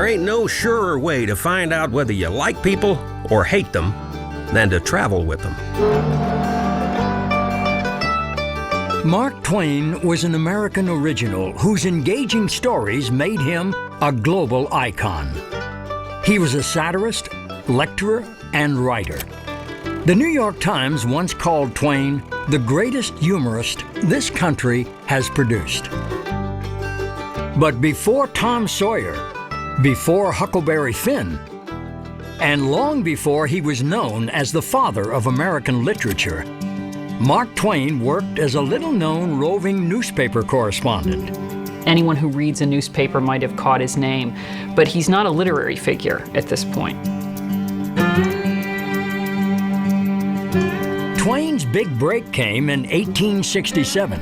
ain't no surer way to find out whether you like people or hate them than to travel with them. Mark Twain was an American original whose engaging stories made him a global icon. He was a satirist, lecturer, and writer. The New York Times once called Twain the greatest humorist this country has produced. But before Tom Sawyer, before Huckleberry Finn, and long before he was known as the father of American literature, Mark Twain worked as a little-known roving newspaper correspondent. Anyone who reads a newspaper might have caught his name, but he's not a literary figure at this point. Twain's big break came in 1867,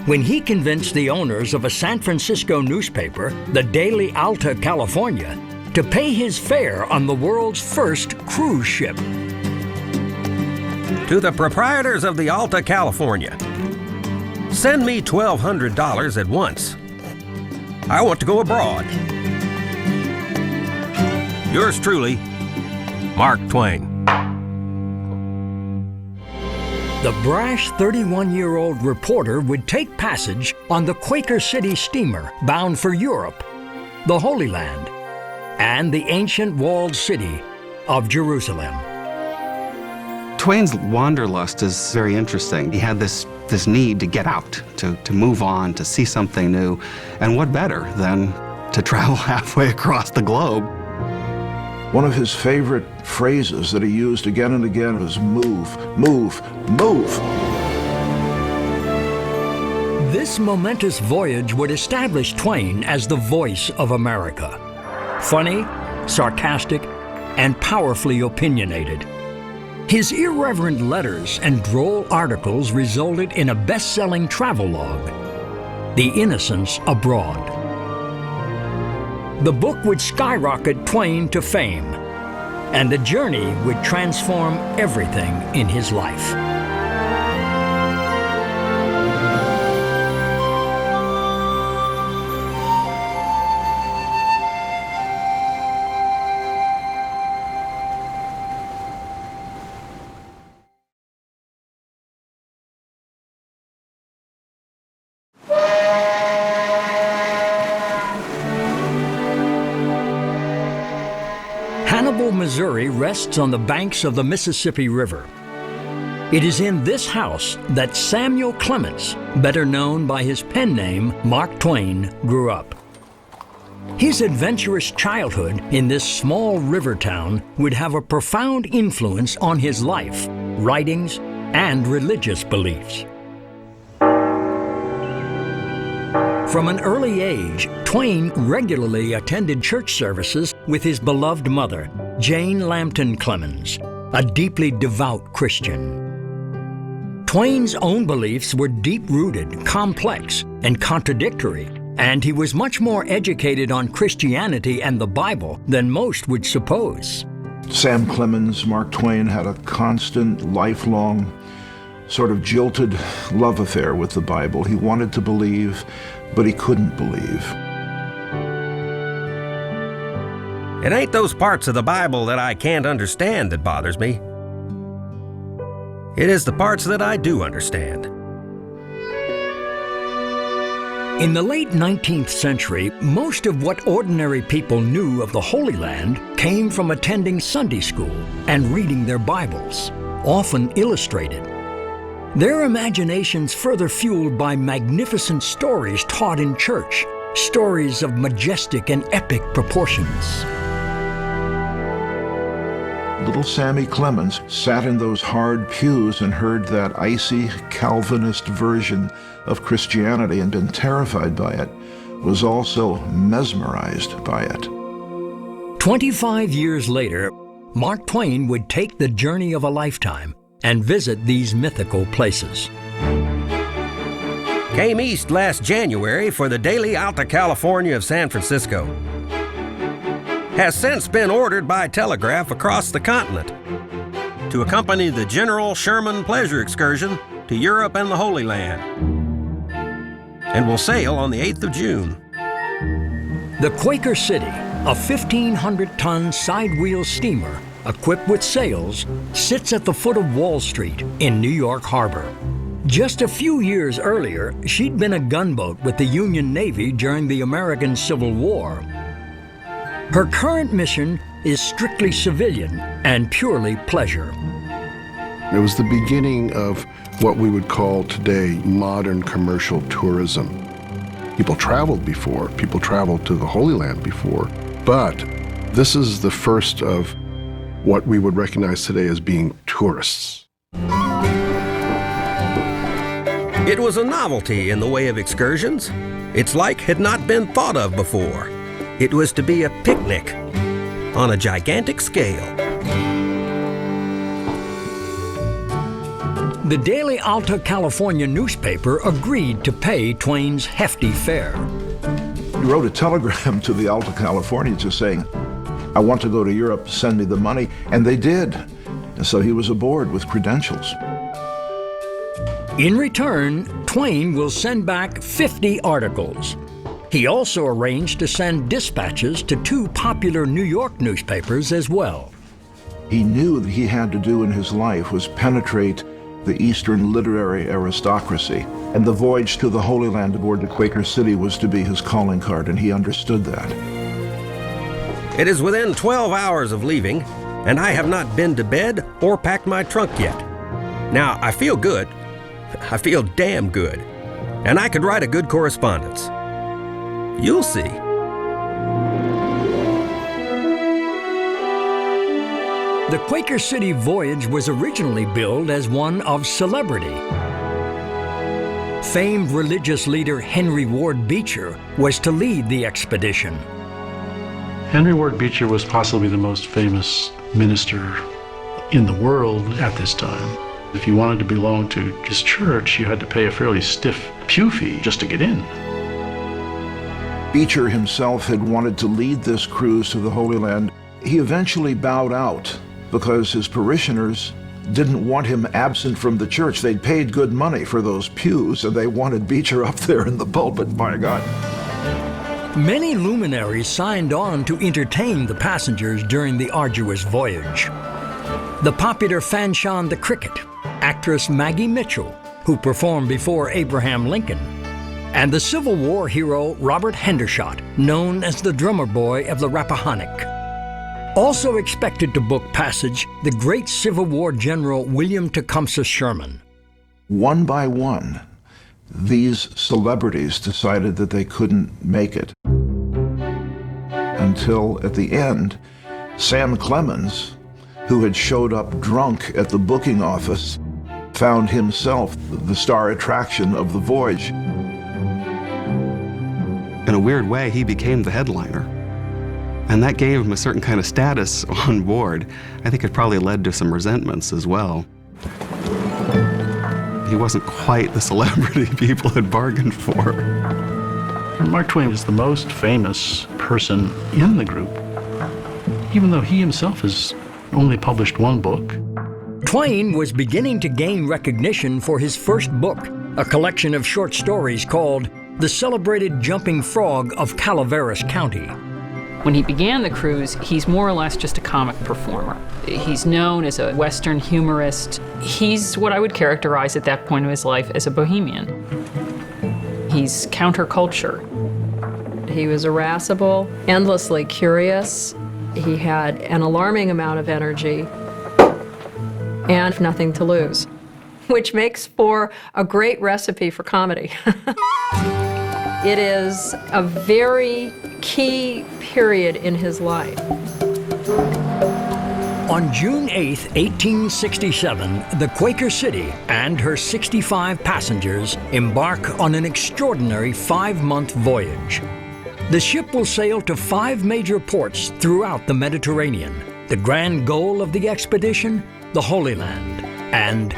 when he convinced the owners of a San Francisco newspaper, the Daily Alta California, to pay his fare on the world's first cruise ship. To the proprietors of the Alta California, send me $1,200 at once. I want to go abroad. Yours truly, Mark Twain. The brash 31-year-old reporter would take passage on the Quaker City steamer bound for Europe, the Holy Land, and the ancient walled city of Jerusalem. Twain's wanderlust is very interesting. He had this need to get out, to move on, to see something new. And what better than to travel halfway across the globe? One of his favorite phrases that he used again and again was move, move, move. This momentous voyage would establish Twain as the voice of America. Funny, sarcastic, and powerfully opinionated. His irreverent letters and droll articles resulted in a best-selling travelogue, The Innocents Abroad. The book would skyrocket Twain to fame, and the journey would transform everything in his life. Missouri rests on the banks of the Mississippi River. It is in this house that Samuel Clemens, better known by his pen name Mark Twain, grew up. His adventurous childhood in this small river town would have a profound influence on his life, writings, and religious beliefs. From an early age, Twain regularly attended church services with his beloved mother, Jane Lambton Clemens, a deeply devout Christian. Twain's own beliefs were deep-rooted, complex, and contradictory, and he was much more educated on Christianity and the Bible than most would suppose. Sam Clemens, Mark Twain, had a constant, lifelong, sort of jilted love affair with the Bible. He wanted to believe, but he couldn't believe. It ain't those parts of the Bible that I can't understand that bothers me. It is the parts that I do understand. In the late 19th century, most of what ordinary people knew of the Holy Land came from attending Sunday school and reading their Bibles, often illustrated. Their imaginations further fueled by magnificent stories taught in church, stories of majestic and epic proportions. Little Sammy Clemens sat in those hard pews and heard that icy Calvinist version of Christianity and been terrified by it, was also mesmerized by it. 25 years later, Mark Twain would take the journey of a lifetime and visit these mythical places. Came east last January for the Daily Alta California of San Francisco. Has since been ordered by telegraph across the continent to accompany the General Sherman Pleasure Excursion to Europe and the Holy Land, and will sail on the 8th of June. The Quaker City, A 1,500-ton side-wheel steamer equipped with sails sits at the foot of Wall Street in New York Harbor. Just a few years earlier, she'd been a gunboat with the Union Navy during the American Civil War. Her current mission is strictly civilian and purely pleasure. It was the beginning of what we would call today modern commercial tourism. People traveled before, people traveled to the Holy Land before, but this is the first of what we would recognize today as being tourists. It was a novelty in the way of excursions. Its like had not been thought of before. It was to be a picnic on a gigantic scale. The daily Alta California newspaper agreed to pay Twain's hefty fare. He wrote a telegram to the Alta California just saying, I want to go to Europe, send me the money, and they did. And so he was aboard with credentials. In return, Twain will send back 50 articles. He also arranged to send dispatches to 2 popular New York newspapers as well. He knew that he had to do in his life was penetrate the Eastern literary aristocracy, and the voyage to the Holy Land aboard the Quaker City was to be his calling card, and he understood that. It is within 12 hours of leaving, and I have not been to bed or packed my trunk yet. Now, I feel good. I feel damn good. And I could write a good correspondence. You'll see. The Quaker City voyage was originally billed as one of celebrity. Famed religious leader Henry Ward Beecher was to lead the expedition. Henry Ward Beecher was possibly the most famous minister in the world at this time. If you wanted to belong to his church, you had to pay a fairly stiff pew fee just to get in. Beecher himself had wanted to lead this cruise to the Holy Land. He eventually bowed out because his parishioners didn't want him absent from the church. They'd paid good money for those pews, and they wanted Beecher up there in the pulpit, by God. Many luminaries signed on to entertain the passengers during the arduous voyage. The popular Fanchon the Cricket, actress Maggie Mitchell, who performed before Abraham Lincoln, and the Civil War hero Robert Hendershot, known as the drummer boy of the Rappahannock. Also expected to book passage, the great Civil War General William Tecumseh Sherman. One by one, these celebrities decided that they couldn't make it. Until at the end, Sam Clemens, who had showed up drunk at the booking office, found himself the star attraction of the voyage. In a weird way, he became the headliner. And that gave him a certain kind of status on board. I think it probably led to some resentments as well. He wasn't quite the celebrity people had bargained for. Mark Twain is the most famous person in the group, even though he himself has only published 1 book. Twain was beginning to gain recognition for his first book, a collection of short stories called The Celebrated Jumping Frog of Calaveras County. When he began the cruise, he's more or less just a comic performer. He's known as a Western humorist. He's what I would characterize at that point of his life as a bohemian. He's counterculture. He was irascible, endlessly curious. He had an alarming amount of energy and nothing to lose, which makes for a great recipe for comedy. It is a very key period in his life. On June 8, 1867, the Quaker City and her 65 passengers embark on an extraordinary 5-month voyage. The ship will sail to 5 major ports throughout the Mediterranean. The grand goal of the expedition, the Holy Land and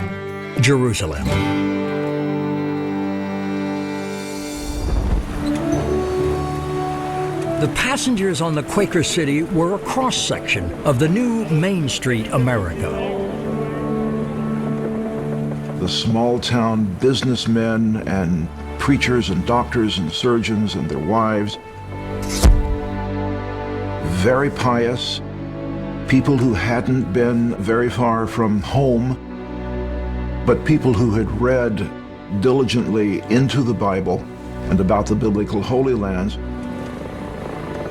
Jerusalem. The passengers on the Quaker City were a cross-section of the new Main Street America. The small-town businessmen and preachers and doctors and surgeons and their wives. very pious, people who hadn't been very far from home, but people who had read diligently into the Bible and about the biblical Holy Lands.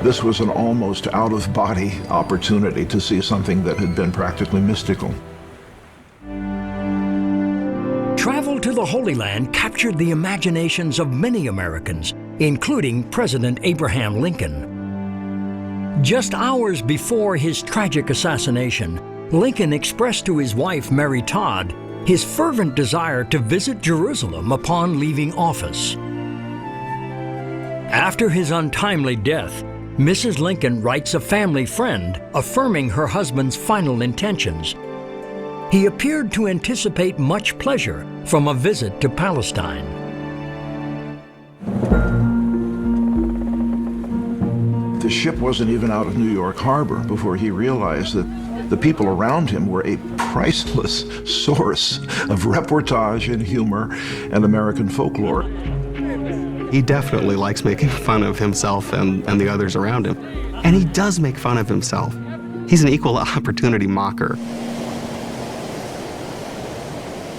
This was an almost out-of-body opportunity to see something that had been practically mystical. Travel to the Holy Land captured the imaginations of many Americans, including President Abraham Lincoln. Just hours before his tragic assassination, Lincoln expressed to his wife, Mary Todd, his fervent desire to visit Jerusalem upon leaving office. After his untimely death, Mrs. Lincoln writes a family friend affirming her husband's final intentions. He appeared to anticipate much pleasure from a visit to Palestine. The ship wasn't even out of New York Harbor before he realized that the people around him were a priceless source of reportage and humor and American folklore. He definitely likes making fun of himself and the others around him. And he does make fun of himself. He's an equal opportunity mocker.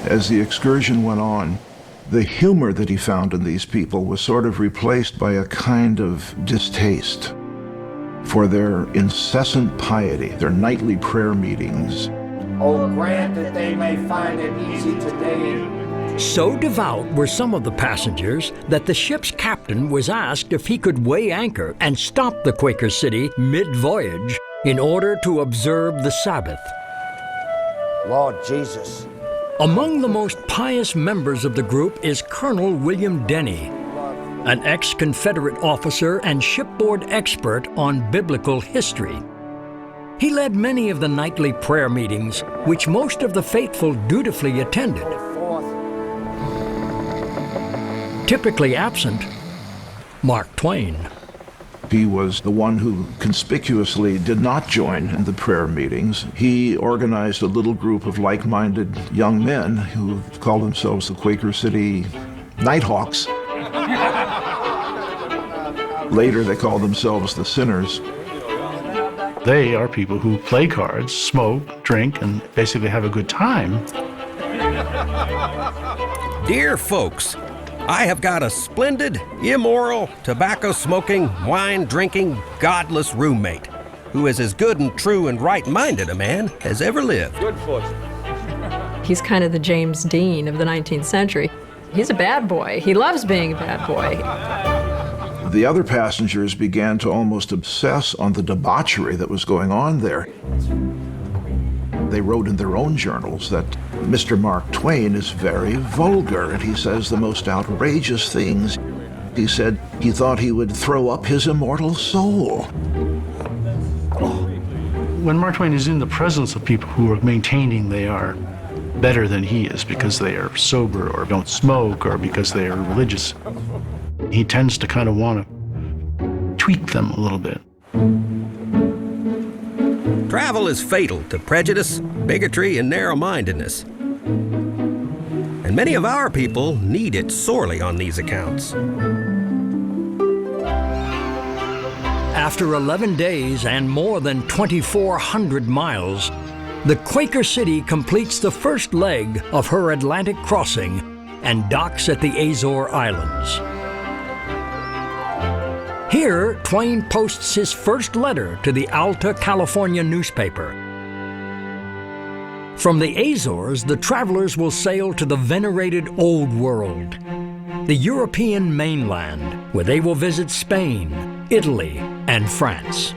As the excursion went on, the humor that he found in these people was sort of replaced by a kind of distaste for their incessant piety, their nightly prayer meetings. Oh, grant that they may find it easy today. So devout were some of the passengers that the ship's captain was asked if he could weigh anchor and stop the Quaker City mid-voyage in order to observe the Sabbath. Lord Jesus. Among the most pious members of the group is Colonel William Denny, an ex-Confederate officer and shipboard expert on biblical history. He led many of the nightly prayer meetings, which most of the faithful dutifully attended. Typically absent, Mark Twain. He was the one who conspicuously did not join in the prayer meetings. He organized a little group of like-minded young men who called themselves the Quaker City Nighthawks. Later, they called themselves the Sinners. They are people who play cards, smoke, drink, and basically have a good time. Dear folks, I have got a splendid, immoral, tobacco-smoking, wine-drinking, godless roommate who is as good and true and right-minded a man as ever lived. He's kind of the James Dean of the 19th century. He's a bad boy. He loves being a bad boy. The other passengers began to almost obsess on the debauchery that was going on there. They wrote in their own journals that Mr. Mark Twain is very vulgar, and he says the most outrageous things. He said he thought he would throw up his immortal soul. When Mark Twain is in the presence of people who are maintaining they are better than he is because they are sober or don't smoke or because they are religious, he tends to kind of want to tweak them a little bit. Travel is fatal to prejudice, bigotry, and narrow-mindedness. And many of our people need it sorely on these accounts. After 11 days and more than 2,400 miles, the Quaker City completes the first leg of her Atlantic crossing and docks at the Azore Islands. Here, Twain posts his first letter to the Alta California newspaper. From the Azores, the travelers will sail to the venerated Old World, the European mainland, where they will visit Spain, Italy, and France.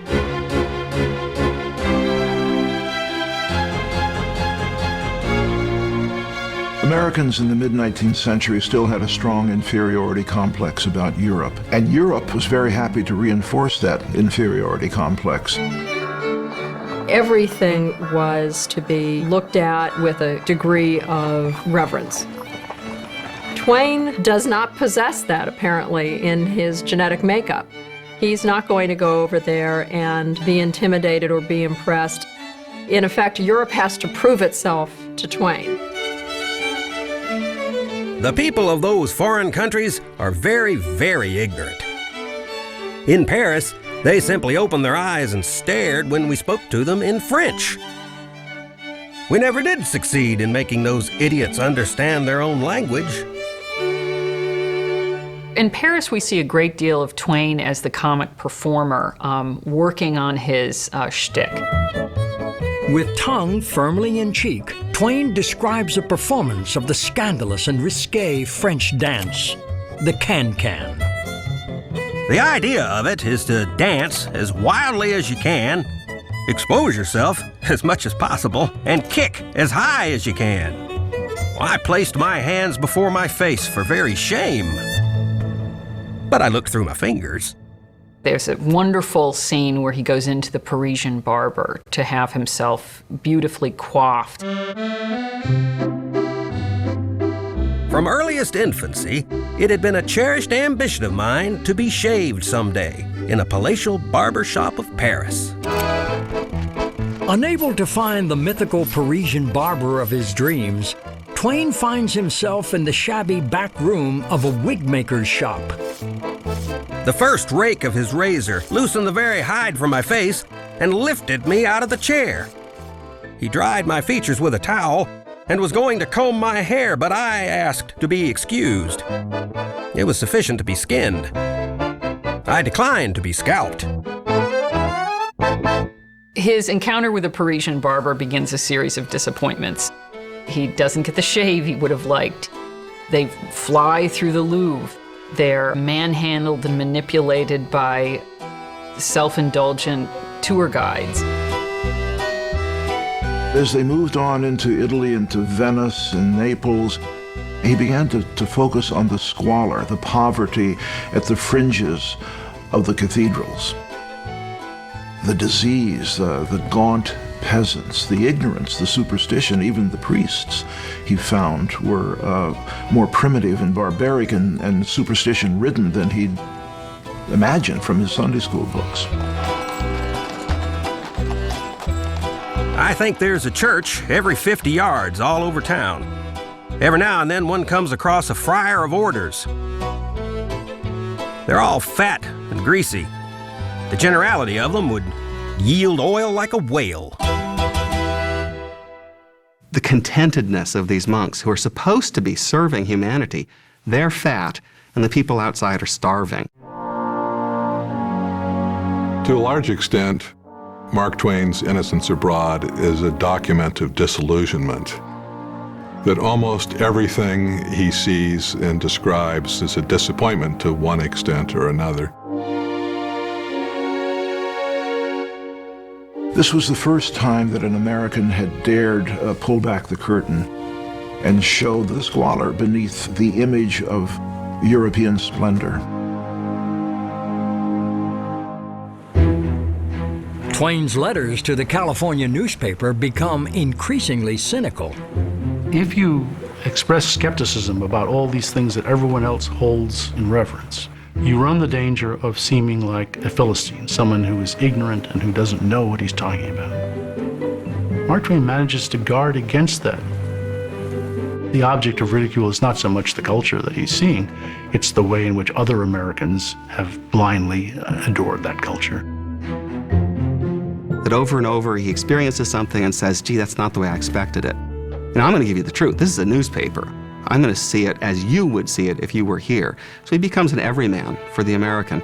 Americans in the mid-19th century still had a strong inferiority complex about Europe, and Europe was very happy to reinforce that inferiority complex. Everything was to be looked at with a degree of reverence. Twain does not possess that, apparently, in his genetic makeup. He's not going to go over there and be intimidated or be impressed. In effect, Europe has to prove itself to Twain. The people of those foreign countries are very, very ignorant. In Paris, They simply opened their eyes and stared when we spoke to them in French. We never did succeed in making those idiots understand their own language. In Paris, we see a great deal of Twain as the comic performer, working on his shtick. With tongue firmly in cheek, Twain describes a performance of the scandalous and risque French dance, the can-can. The idea of it is to dance as wildly as you can, expose yourself as much as possible, and kick as high as you can. I placed my hands before my face for very shame, but I looked through my fingers. There's a wonderful scene where he goes into the Parisian barber to have himself beautifully coiffed. From earliest infancy, it had been a cherished ambition of mine to be shaved someday in a palatial barber shop of Paris. Unable to find the mythical Parisian barber of his dreams, Twain finds himself in the shabby back room of a wig-maker's shop. The first rake of his razor loosened the very hide from my face and lifted me out of the chair. He dried my features with a towel and was going to comb my hair, but I asked to be excused. It was sufficient to be skinned. I declined to be scalped. His encounter with a Parisian barber begins a series of disappointments. He doesn't get the shave he would have liked. They fly through the Louvre. They're manhandled and manipulated by self-indulgent tour guides. As they moved on into Italy, into Venice and Naples, he began to focus on the squalor, the poverty at the fringes of the cathedrals. The disease, the gaunt peasants, the ignorance, the superstition, even the priests, he found were more primitive and barbaric and superstition-ridden than he'd imagined from his Sunday school books. I think there's a church every 50 yards all over town. Every now and then one comes across a friar of orders. They're all fat and greasy. The generality of them would yield oil like a whale. The contentedness of these monks who are supposed to be serving humanity, they're fat, and the people outside are starving. To a large extent, Mark Twain's Innocents Abroad is a document of disillusionment, that almost everything he sees and describes is a disappointment to one extent or another. This was the first time that an American had dared pull back the curtain and show the squalor beneath the image of European splendor. Twain's letters to the California newspaper become increasingly cynical. If you express skepticism about all these things that everyone else holds in reverence, you run the danger of seeming like a Philistine, someone who is ignorant and who doesn't know what he's talking about. Mark Twain manages to guard against that. The object of ridicule is not so much the culture that he's seeing, it's the way in which other Americans have blindly adored that culture. That over and over he experiences something and says, gee, that's not the way I expected it. And I'm going to give you the truth. This is a newspaper. I'm going to see it as you would see it if you were here. So he becomes an everyman for the American.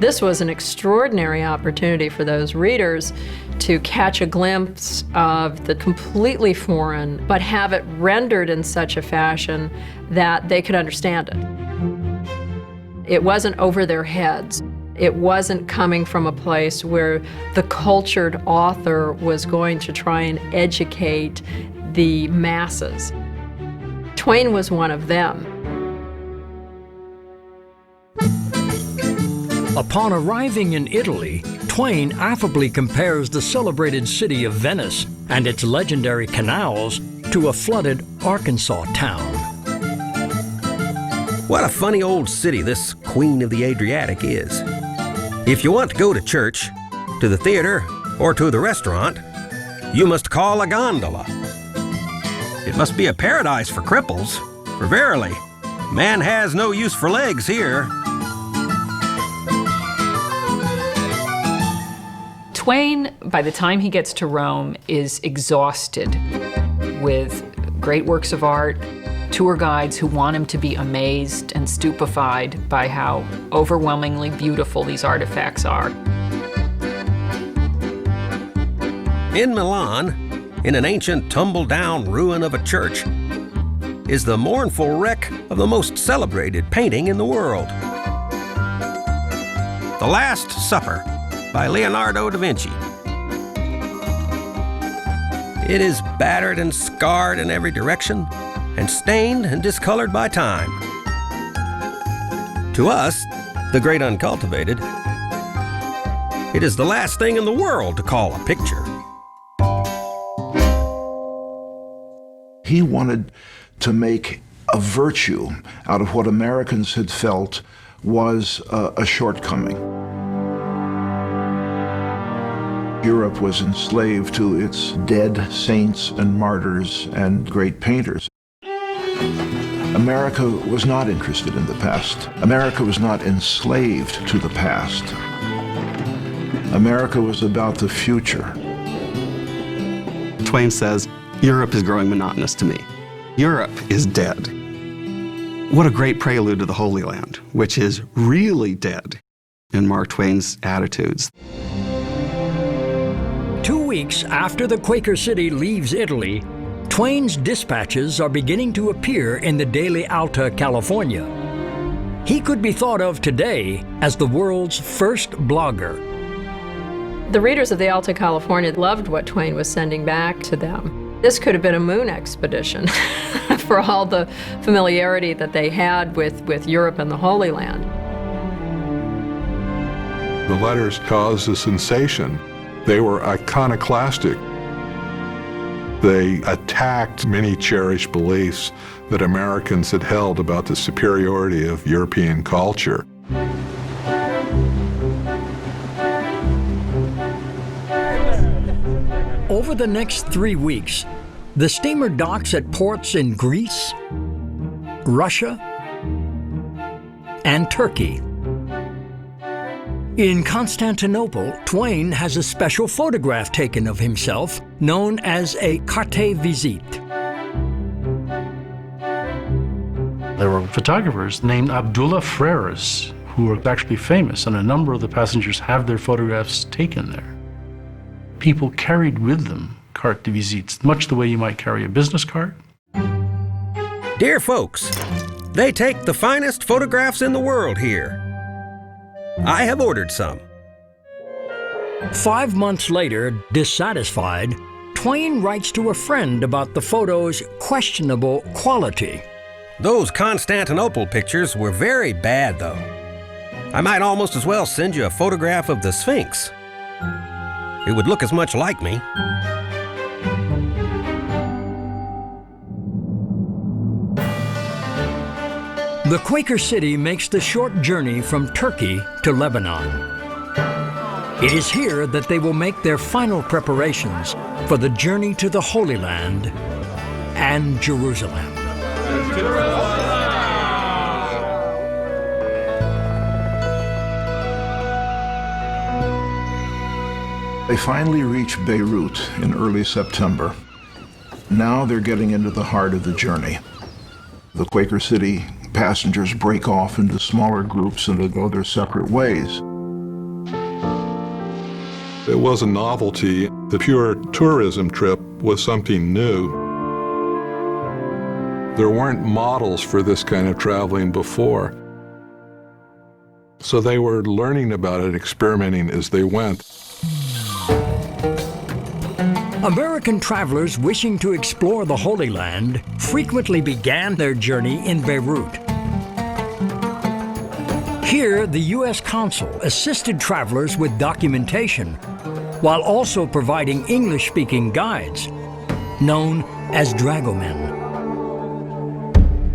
This was an extraordinary opportunity for those readers to catch a glimpse of the completely foreign, but have it rendered in such a fashion that they could understand it. It wasn't over their heads. It wasn't coming from a place where the cultured author was going to try and educate the masses. Twain was one of them. Upon arriving in Italy, Twain affably compares the celebrated city of Venice and its legendary canals to a flooded Arkansas town. What a funny old city this Queen of the Adriatic is. If you want to go to church, to the theater, or to the restaurant, you must call a gondola. It must be a paradise for cripples, for verily, man has no use for legs here. Twain, by the time he gets to Rome, is exhausted with great works of art, tour guides who want him to be amazed and stupefied by how overwhelmingly beautiful these artifacts are. In Milan, in an ancient tumble-down ruin of a church, is the mournful wreck of the most celebrated painting in the world. The Last Supper by Leonardo da Vinci. It is battered and scarred in every direction, and stained and discolored by time. To us, the great uncultivated, it is the last thing in the world to call a picture. He wanted to make a virtue out of what Americans had felt was a shortcoming. Europe was enslaved to its dead saints and martyrs and great painters. America was not interested in the past. America was not enslaved to the past. America was about the future. Twain says, Europe is growing monotonous to me. Europe is dead. What a great prelude to the Holy Land, which is really dead in Mark Twain's attitudes. 2 weeks after the Quaker City leaves Italy, Twain's dispatches are beginning to appear in the daily Alta California. He could be thought of today as the world's first blogger. The readers of the Alta California loved what Twain was sending back to them. This could have been a moon expedition for all the familiarity that they had with Europe and the Holy Land. The letters caused a sensation. They were iconoclastic. They attacked many cherished beliefs that Americans had held about the superiority of European culture. Over the next 3 weeks, the steamer docks at ports in Greece, Russia, and Turkey. In Constantinople, Twain has a special photograph taken of himself known as a carte visite. There were photographers named Abdullah Freres who were actually famous, and a number of the passengers have their photographs taken there. People carried with them carte de visites, much the way you might carry a business card. Dear folks, they take the finest photographs in the world here. I have ordered some. 5 months later, dissatisfied, Twain writes to a friend about the photo's questionable quality. Those Constantinople pictures were very bad, though. I might almost as well send you a photograph of the Sphinx. It would look as much like me. The Quaker City makes the short journey from Turkey to Lebanon. It is here that they will make their final preparations for the journey to the Holy Land and Jerusalem. They finally reach Beirut in early September. Now they're getting into the heart of the journey. The Quaker City passengers break off into smaller groups and they go their separate ways. It was a novelty. The pure tourism trip was something new. There weren't models for this kind of traveling before. So they were learning about it, experimenting as they went. American travelers wishing to explore the Holy Land frequently began their journey in Beirut. Here, the U.S. consul assisted travelers with documentation while also providing English-speaking guides, known as dragomen.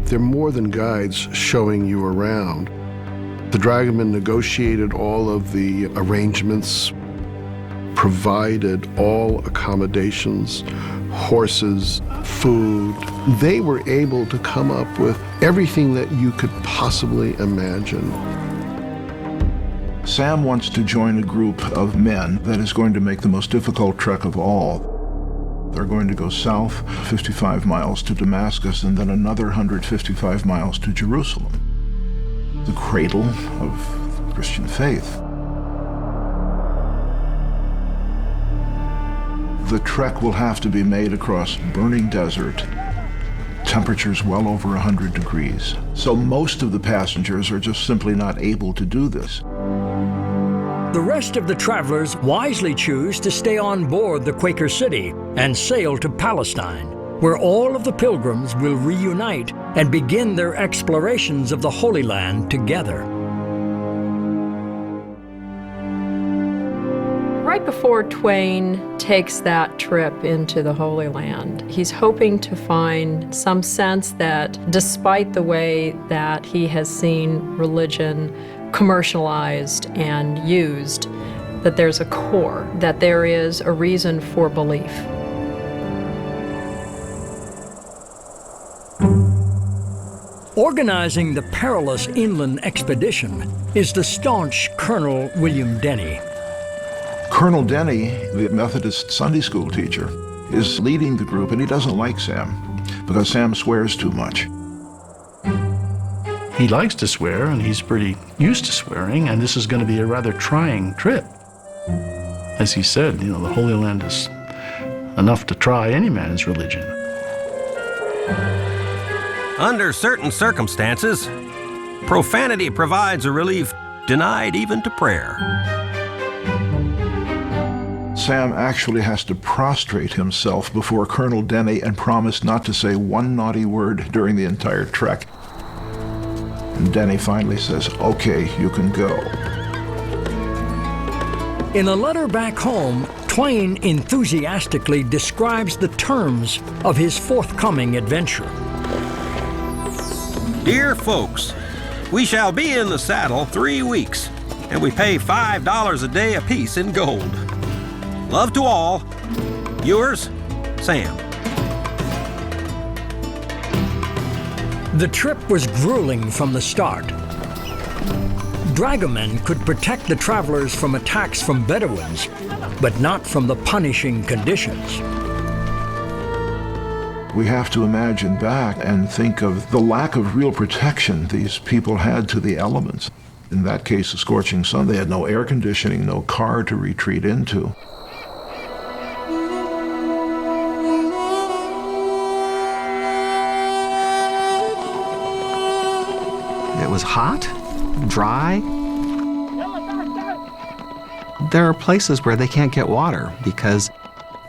They're more than guides showing you around. The dragoman negotiated all of the arrangements, provided all accommodations, horses, food. They were able to come up with everything that you could possibly imagine. Sam wants to join a group of men that is going to make the most difficult trek of all. They're going to go south 55 miles to Damascus and then another 155 miles to Jerusalem, the cradle of the Christian faith. The trek will have to be made across burning desert, temperatures well over 100 degrees. So most of the passengers are just simply not able to do this. The rest of the travelers wisely choose to stay on board the Quaker City and sail to Palestine, where all of the pilgrims will reunite and begin their explorations of the Holy Land together. Right before Twain takes that trip into the Holy Land, he's hoping to find some sense that despite the way that he has seen religion commercialized and used, that there's a core, that there is a reason for belief. Organizing the perilous inland expedition is the staunch Colonel William Denny. Colonel Denny, the Methodist Sunday school teacher, is leading the group, and he doesn't like Sam because Sam swears too much. He likes to swear, and he's pretty used to swearing, and this is going to be a rather trying trip. As he said, the Holy Land is enough to try any man's religion. Under certain circumstances, profanity provides a relief denied even to prayer. Sam actually has to prostrate himself before Colonel Denny and promise not to say one naughty word during the entire trek. And Denny finally says, "Okay, you can go." In a letter back home, Twain enthusiastically describes the terms of his forthcoming adventure. Dear folks, we shall be in the saddle 3 weeks, and we pay $5 a day apiece in gold. Love to all. Yours, Sam. The trip was grueling from the start. Dragomen could protect the travelers from attacks from Bedouins, but not from the punishing conditions. We have to imagine back and think of the lack of real protection these people had to the elements. In that case, the scorching sun, they had no air conditioning, no car to retreat into. It was hot, dry. There are places where they can't get water because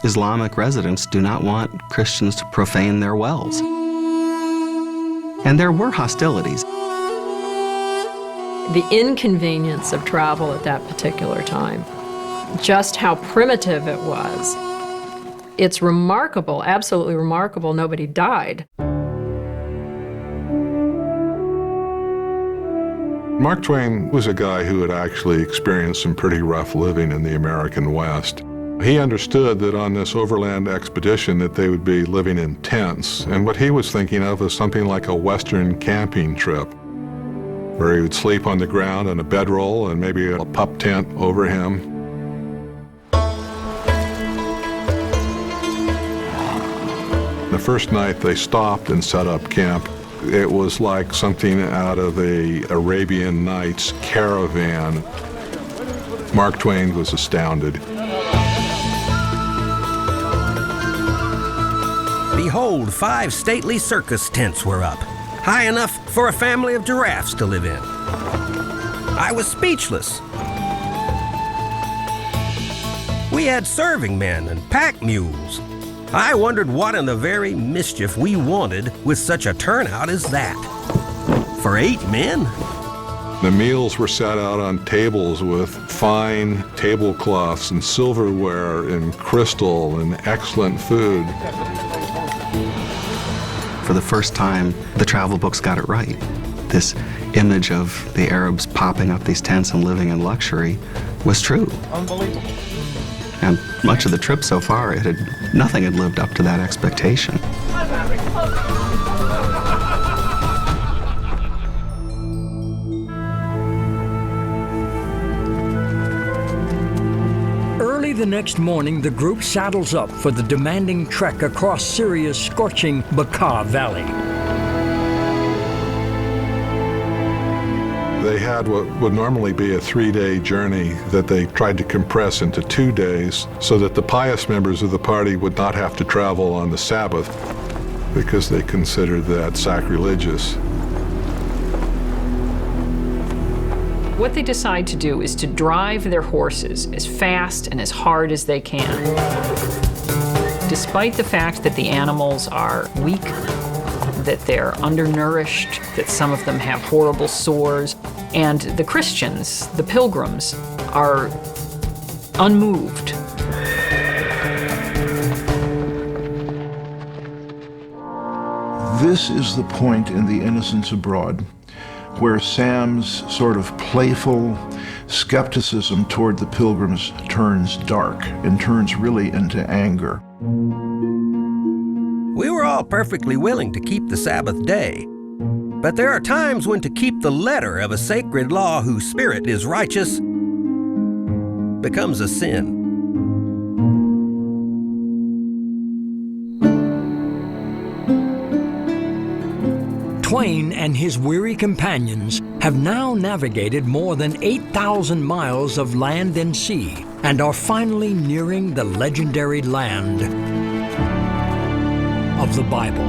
Islamic residents do not want Christians to profane their wells. And there were hostilities. The inconvenience of travel at that particular time, just how primitive it was. It's remarkable, absolutely remarkable, nobody died. Mark Twain was a guy who had actually experienced some pretty rough living in the American West. He understood that on this overland expedition that they would be living in tents, and what he was thinking of was something like a Western camping trip, where he would sleep on the ground in a bedroll and maybe a pup tent over him. The first night they stopped and set up camp, it was like something out of the Arabian Nights caravan. Mark Twain was astounded. Behold, 5 stately circus tents were up, high enough for a family of giraffes to live in. I was speechless. We had serving men and pack mules. I wondered what in the very mischief we wanted with such a turnout as that. For 8 men? The meals were set out on tables with fine tablecloths and silverware and crystal and excellent food. For the first time, the travel books got it right. This image of the Arabs popping up these tents and living in luxury was true. Unbelievable. And much of the trip so far, nothing had lived up to that expectation. the next morning, the group saddles up for the demanding trek across Syria's scorching Bekaa Valley. They had what would normally be a 3-day journey that they tried to compress into 2 days so that the pious members of the party would not have to travel on the Sabbath because they considered that sacrilegious. What they decide to do is to drive their horses as fast and as hard as they can. Despite the fact that the animals are weak, that they're undernourished, that some of them have horrible sores, and the Christians, the pilgrims, are unmoved. This is the point in The Innocents Abroad where Sam's sort of playful skepticism toward the pilgrims turns dark and turns really into anger. We were all perfectly willing to keep the Sabbath day, but there are times when to keep the letter of a sacred law whose spirit is righteous becomes a sin. Twain and his weary companions have now navigated more than 8,000 miles of land and sea and are finally nearing the legendary land of the Bible.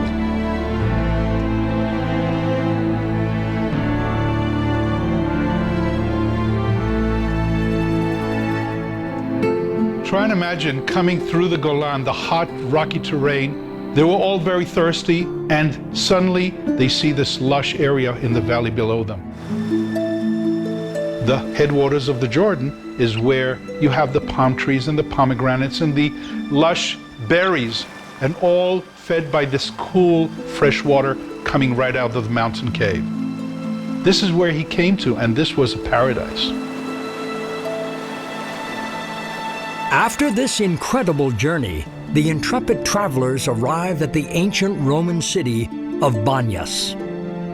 Try and imagine coming through the Golan, the hot, rocky terrain. They were all very thirsty, and suddenly they see this lush area in the valley below them. The headwaters of the Jordan is where you have the palm trees and the pomegranates and the lush berries, and all fed by this cool, fresh water coming right out of the mountain cave. This is where he came to, and this was a paradise. After this incredible journey, the intrepid travelers arrive at the ancient Roman city of Banyas.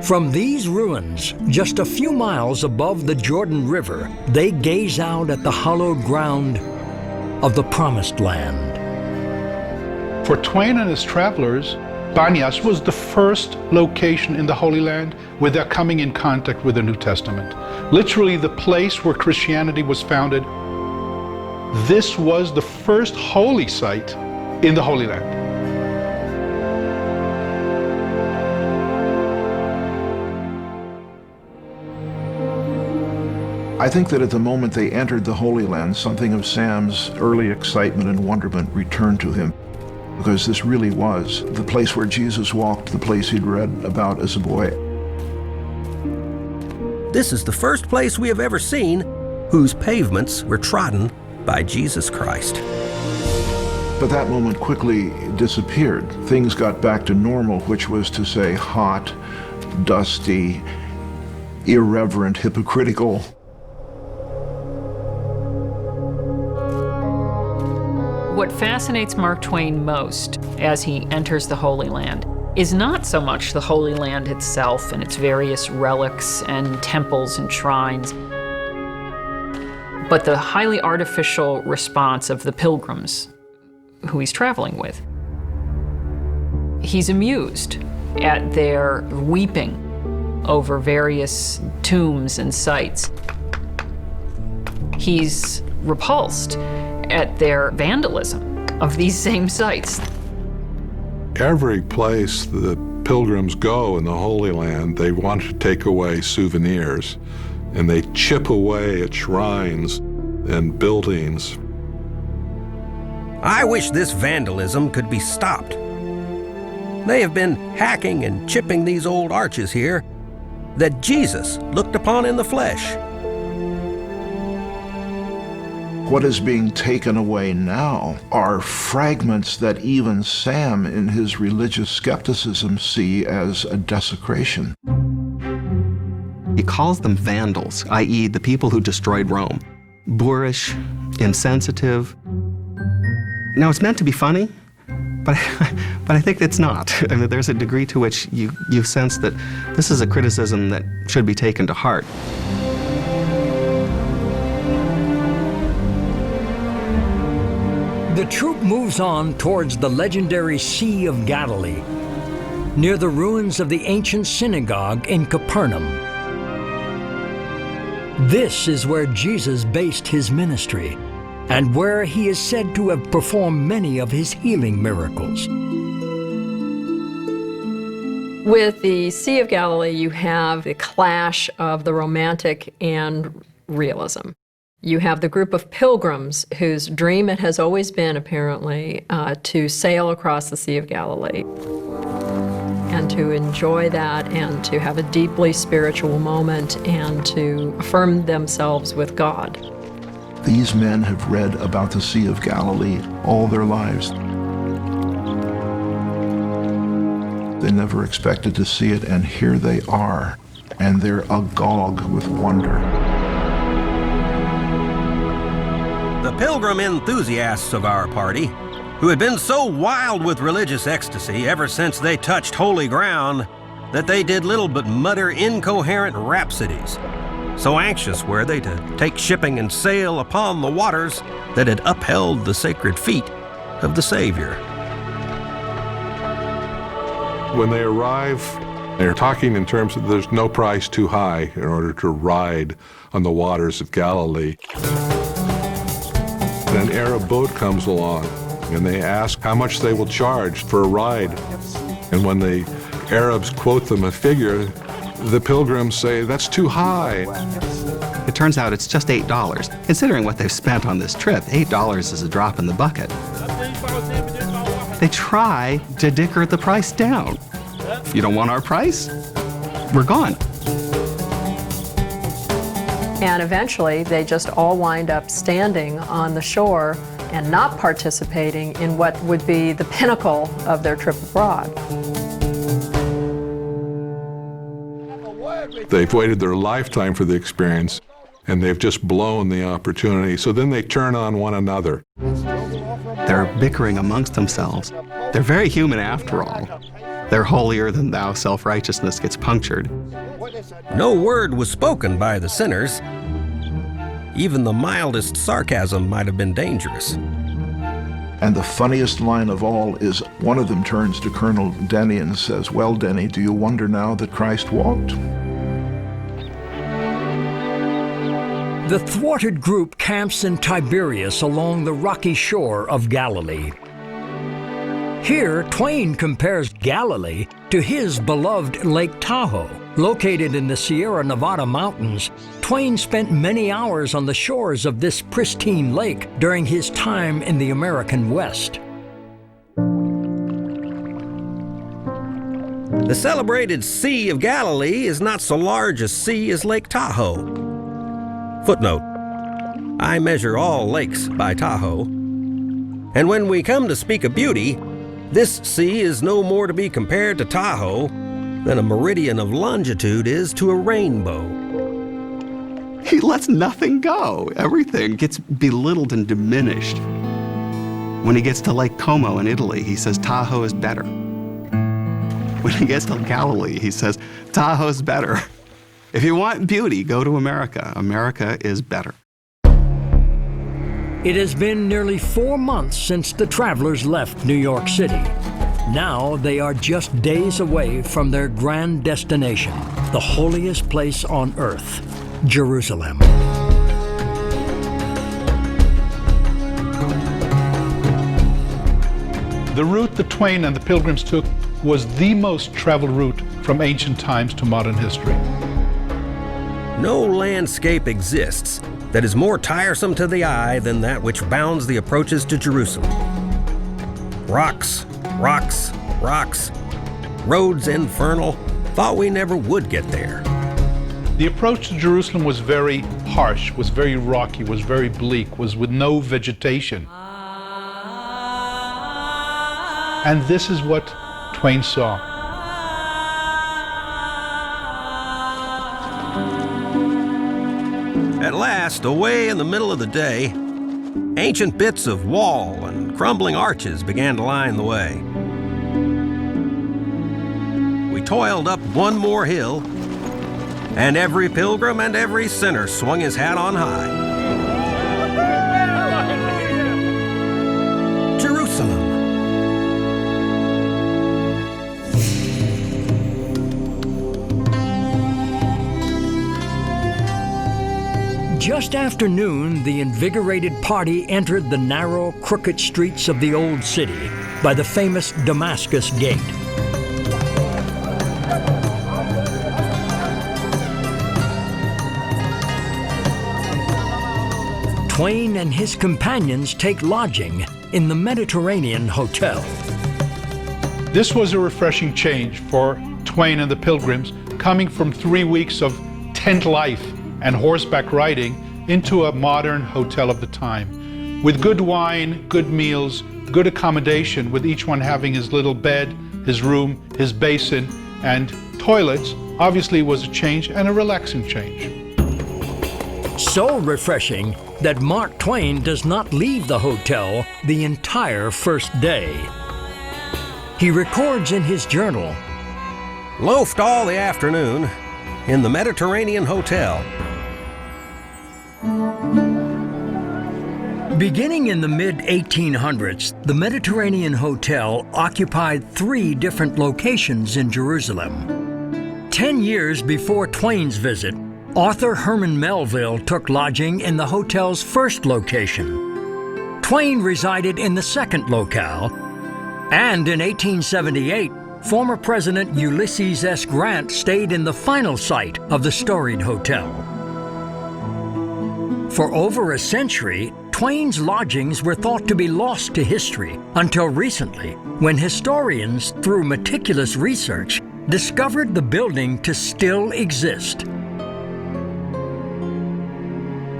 From these ruins, just a few miles above the Jordan River, they gaze out at the hallowed ground of the Promised Land. For Twain and his travelers, Banyas was the first location in the Holy Land where they're coming in contact with the New Testament. Literally the place where Christianity was founded. This was the first holy site in the Holy Land. I think that at the moment they entered the Holy Land, something of Sam's early excitement and wonderment returned to him, because this really was the place where Jesus walked, the place he'd read about as a boy. This is the first place we have ever seen whose pavements were trodden by Jesus Christ. But that moment quickly disappeared. Things got back to normal, which was to say hot, dusty, irreverent, hypocritical. What fascinates Mark Twain most as he enters the Holy Land is not so much the Holy Land itself and its various relics and temples and shrines, but the highly artificial response of the pilgrims who he's traveling with. He's amused at their weeping over various tombs and sites. He's repulsed at their vandalism of these same sites. Every place the pilgrims go in the Holy Land, they want to take away souvenirs, and they chip away at shrines and buildings. I wish this vandalism could be stopped. They have been hacking and chipping these old arches here that Jesus looked upon in the flesh. What is being taken away now are fragments that even Sam, in his religious skepticism, see as a desecration. He calls them vandals, i.e. the people who destroyed Rome. Boorish, insensitive. Now, it's meant to be funny, but I think it's not. I mean, there's a degree to which you sense that this is a criticism that should be taken to heart. The troop moves on towards the legendary Sea of Galilee, near the ruins of the ancient synagogue in Capernaum. This is where Jesus based his ministry, and where he is said to have performed many of his healing miracles. With the Sea of Galilee, you have the clash of the romantic and realism. You have the group of pilgrims whose dream it has always been, apparently, to sail across the Sea of Galilee and to enjoy that and to have a deeply spiritual moment and to affirm themselves with God. These men have read about the Sea of Galilee all their lives. They never expected to see it, and here they are, and they're agog with wonder. The pilgrim enthusiasts of our party, who had been so wild with religious ecstasy ever since they touched holy ground that they did little but mutter incoherent rhapsodies. So anxious were they to take shipping and sail upon the waters that had upheld the sacred feet of the Savior. When they arrive, they're talking in terms of there's no price too high in order to ride on the waters of Galilee. An Arab boat comes along, and they ask how much they will charge for a ride. And when the Arabs quote them a figure, the pilgrims say, "That's too high." It turns out it's just $8. Considering what they've spent on this trip, $8 is a drop in the bucket. They try to dicker the price down. You don't want our price? We're gone. And eventually, they just all wind up standing on the shore and not participating in what would be the pinnacle of their trip abroad. They've waited their lifetime for the experience, and they've just blown the opportunity. So then they turn on one another. They're bickering amongst themselves. They're very human after all. Their holier-than-thou self-righteousness gets punctured. No word was spoken by the sinners. Even the mildest sarcasm might have been dangerous. And the funniest line of all is one of them turns to Colonel Denny and says, "Well, Denny, do you wonder now that Christ walked?" The thwarted group camps in Tiberias along the rocky shore of Galilee. Here, Twain compares Galilee to his beloved Lake Tahoe. Located in the Sierra Nevada mountains, Twain spent many hours on the shores of this pristine lake during his time in the American West. The celebrated Sea of Galilee is not so large a sea as Lake Tahoe. Footnote: I measure all lakes by Tahoe. And when we come to speak of beauty, this sea is no more to be compared to Tahoe than a meridian of longitude is to a rainbow. He lets nothing go. Everything gets belittled and diminished. When he gets to Lake Como in Italy, he says Tahoe is better. When he gets to Galilee, he says Tahoe's better. If you want beauty, go to America. America is better. It has been nearly 4 months since the travelers left New York City. Now they are just days away from their grand destination, the holiest place on earth, Jerusalem. The route that Twain and the Pilgrims took was the most traveled route from ancient times to modern history. No landscape exists that is more tiresome to the eye than that which bounds the approaches to Jerusalem. Rocks, rocks, rocks, roads infernal. Thought we never would get there. The approach to Jerusalem was very harsh, was very rocky, was very bleak, was with no vegetation. And this is what Twain saw. At last, away in the middle of the day, ancient bits of wall and crumbling arches began to line the way. We toiled up one more hill, and every pilgrim and every sinner swung his hat on high. Just after noon, the invigorated party entered the narrow, crooked streets of the old city by the famous Damascus Gate. Twain and his companions take lodging in the Mediterranean Hotel. This was a refreshing change for Twain and the Pilgrims, coming from 3 weeks of tent life and horseback riding into a modern hotel of the time. With good wine, good meals, good accommodation, with each one having his little bed, his room, his basin, and toilets, obviously was a change and a relaxing change. So refreshing that Mark Twain does not leave the hotel the entire first day. He records in his journal, Loafed all the afternoon in the Mediterranean Hotel. Beginning in the mid-1800s, the Mediterranean Hotel occupied 3 different locations in Jerusalem. 10 years before Twain's visit, Arthur Herman Melville took lodging in the hotel's first location. Twain resided in the second locale, and in 1878, former President Ulysses S. Grant stayed in the final site of the storied hotel. For over a century, Twain's lodgings were thought to be lost to history until recently, when historians, through meticulous research, discovered the building to still exist.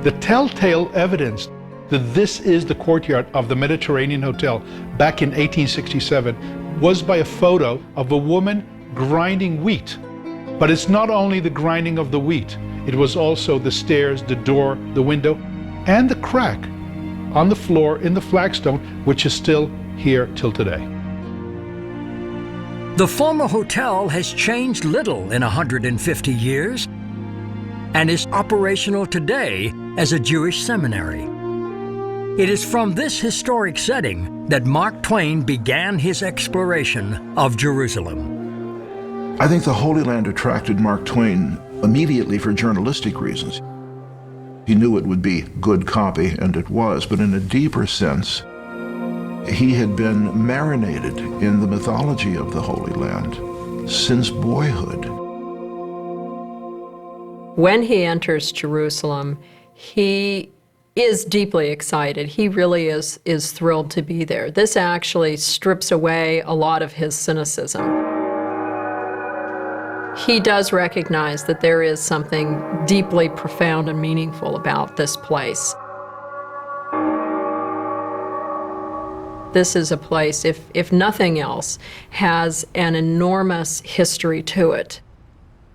The telltale evidence that this is the courtyard of the Mediterranean Hotel back in 1867 was by a photo of a woman grinding wheat. But it's not only the grinding of the wheat, it was also the stairs, the door, the window, and the crack on the floor in the flagstone, which is still here till today. The former hotel has changed little in 150 years and is operational today as a Jewish seminary. It is from this historic setting that Mark Twain began his exploration of Jerusalem. I think the Holy Land attracted Mark Twain immediately for journalistic reasons. He knew it would be good copy, and it was, but in a deeper sense, he had been marinated in the mythology of the Holy Land since boyhood. When he enters Jerusalem, he is deeply excited. He really is thrilled to be there. This actually strips away a lot of his cynicism. He does recognize that there is something deeply profound and meaningful about this place. This is a place, if nothing else, has an enormous history to it.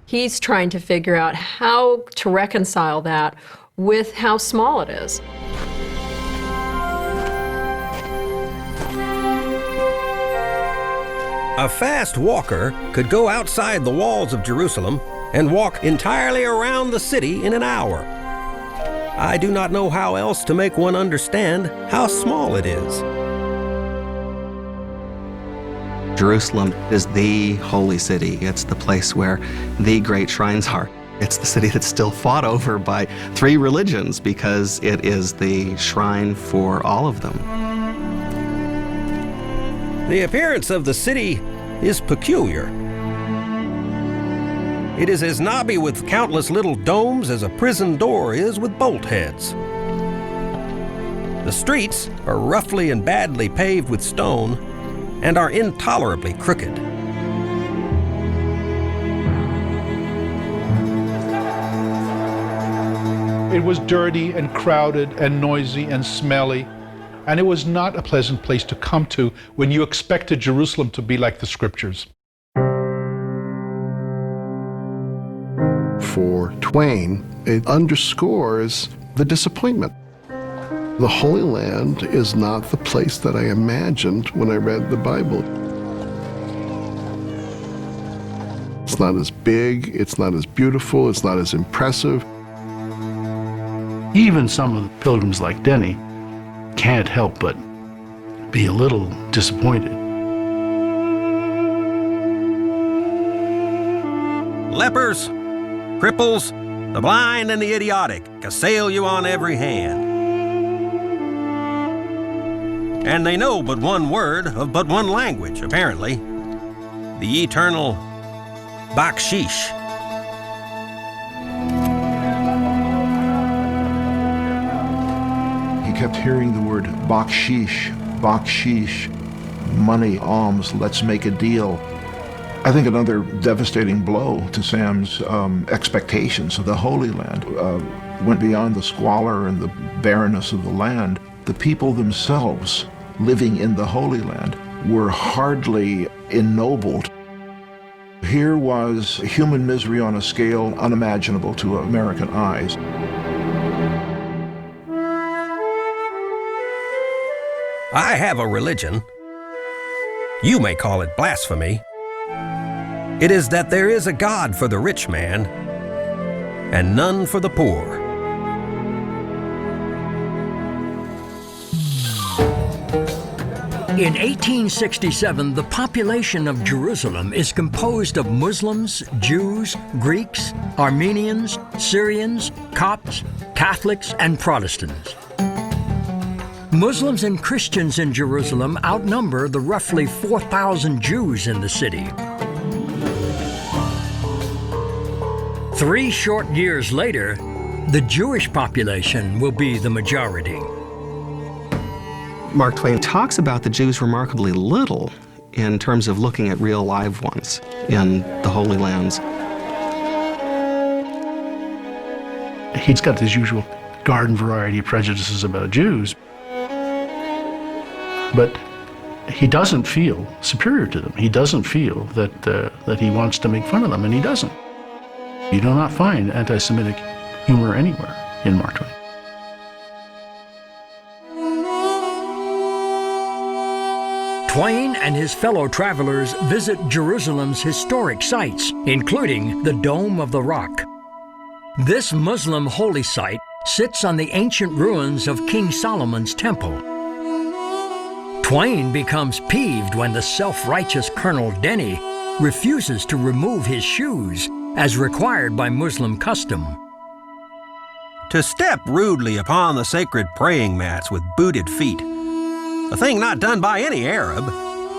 He's trying to figure out how to reconcile that with how small it is. A fast walker could go outside the walls of Jerusalem and walk entirely around the city in an hour. I do not know how else to make one understand how small it is. Jerusalem is the holy city. It's the place where the great shrines are. It's the city that's still fought over by 3 religions because it is the shrine for all of them. The appearance of the city is peculiar. It is as knobby with countless little domes as a prison door is with bolt heads. The streets are roughly and badly paved with stone and are intolerably crooked. It was dirty and crowded and noisy and smelly, and it was not a pleasant place to come to when you expected Jerusalem to be like the Scriptures. For Twain, it underscores the disappointment. The Holy Land is not the place that I imagined when I read the Bible. It's not as big, it's not as beautiful, it's not as impressive. Even some of the pilgrims like Denny can't help but be a little disappointed. Lepers, cripples, The blind and the idiotic assail you on every hand. And they know but one word of but one language, apparently. The eternal bakshish. He kept hearing the word bakshish, bakshish, money, alms, let's make a deal. I think another devastating blow to Sam's expectations of the Holy Land went beyond the squalor and the barrenness of the land. The people themselves living in the Holy Land were hardly ennobled. Here was human misery on a scale unimaginable to American eyes. I have a religion. You may call it blasphemy. It is that there is a God for the rich man and none for the poor. In 1867, the population of Jerusalem is composed of Muslims, Jews, Greeks, Armenians, Syrians, Copts, Catholics, and Protestants. Muslims and Christians in Jerusalem outnumber the roughly 4,000 Jews in the city. 3 short years later, the Jewish population will be the majority. Mark Twain talks about the Jews remarkably little in terms of looking at real live ones in the Holy Lands. He's got his usual garden variety prejudices about Jews, but he doesn't feel superior to them. He doesn't feel that he wants to make fun of them, and he doesn't. You do not find anti-Semitic humor anywhere in Mark Twain. Twain and his fellow travelers visit Jerusalem's historic sites, including the Dome of the Rock. This Muslim holy site sits on the ancient ruins of King Solomon's temple. Twain becomes peeved when the self-righteous Colonel Denny refuses to remove his shoes as required by Muslim custom. To step rudely upon the sacred praying mats with booted feet, a thing not done by any Arab,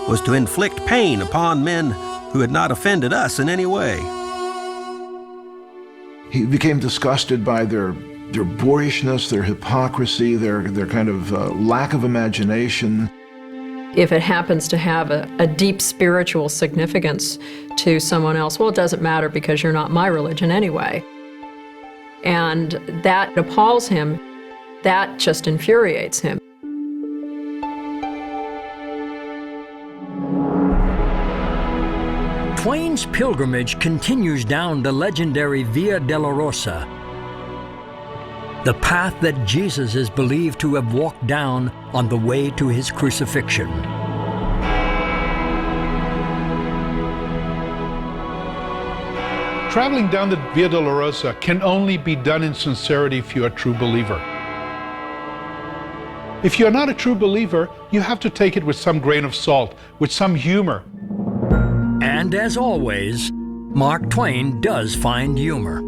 was to inflict pain upon men who had not offended us in any way. He became disgusted by their boorishness, their hypocrisy, their kind of lack of imagination. If it happens to have a deep spiritual significance to someone else, well, it doesn't matter because you're not my religion anyway. And that appalls him. That just infuriates him. Twain's pilgrimage continues down the legendary Via Dolorosa, the path that Jesus is believed to have walked down on the way to his crucifixion. Traveling down the Via Dolorosa can only be done in sincerity if you're a true believer. If you're not a true believer, you have to take it with some grain of salt, with some humor. And as always, Mark Twain does find humor.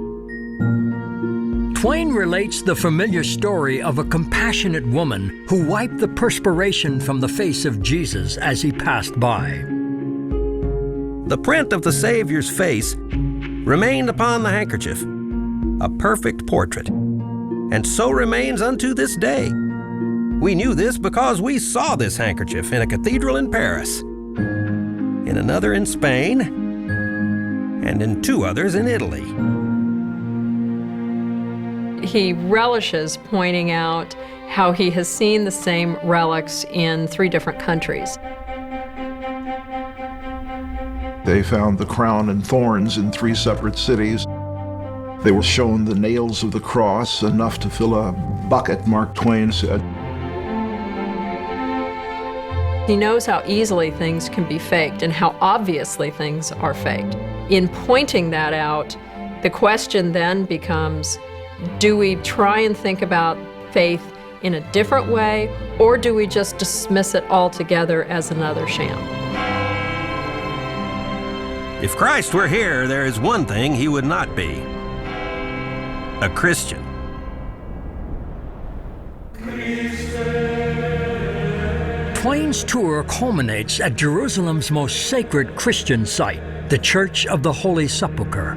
Twain relates the familiar story of a compassionate woman who wiped the perspiration from the face of Jesus as he passed by. The print of the Savior's face remained upon the handkerchief, a perfect portrait, and so remains unto this day. We knew this because we saw this handkerchief in a cathedral in Paris, in another in Spain, and in 2 others in Italy. He relishes pointing out how he has seen the same relics in 3 different countries. They found the crown and thorns in 3 separate cities. They were shown the nails of the cross, enough to fill a bucket, Mark Twain said. He knows how easily things can be faked and how obviously things are faked. In pointing that out, the question then becomes, do we try and think about faith in a different way, or do we just dismiss it altogether as another sham? If Christ were here, there is one thing he would not be. a Christian. Twain's tour culminates at Jerusalem's most sacred Christian site, the Church of the Holy Sepulchre.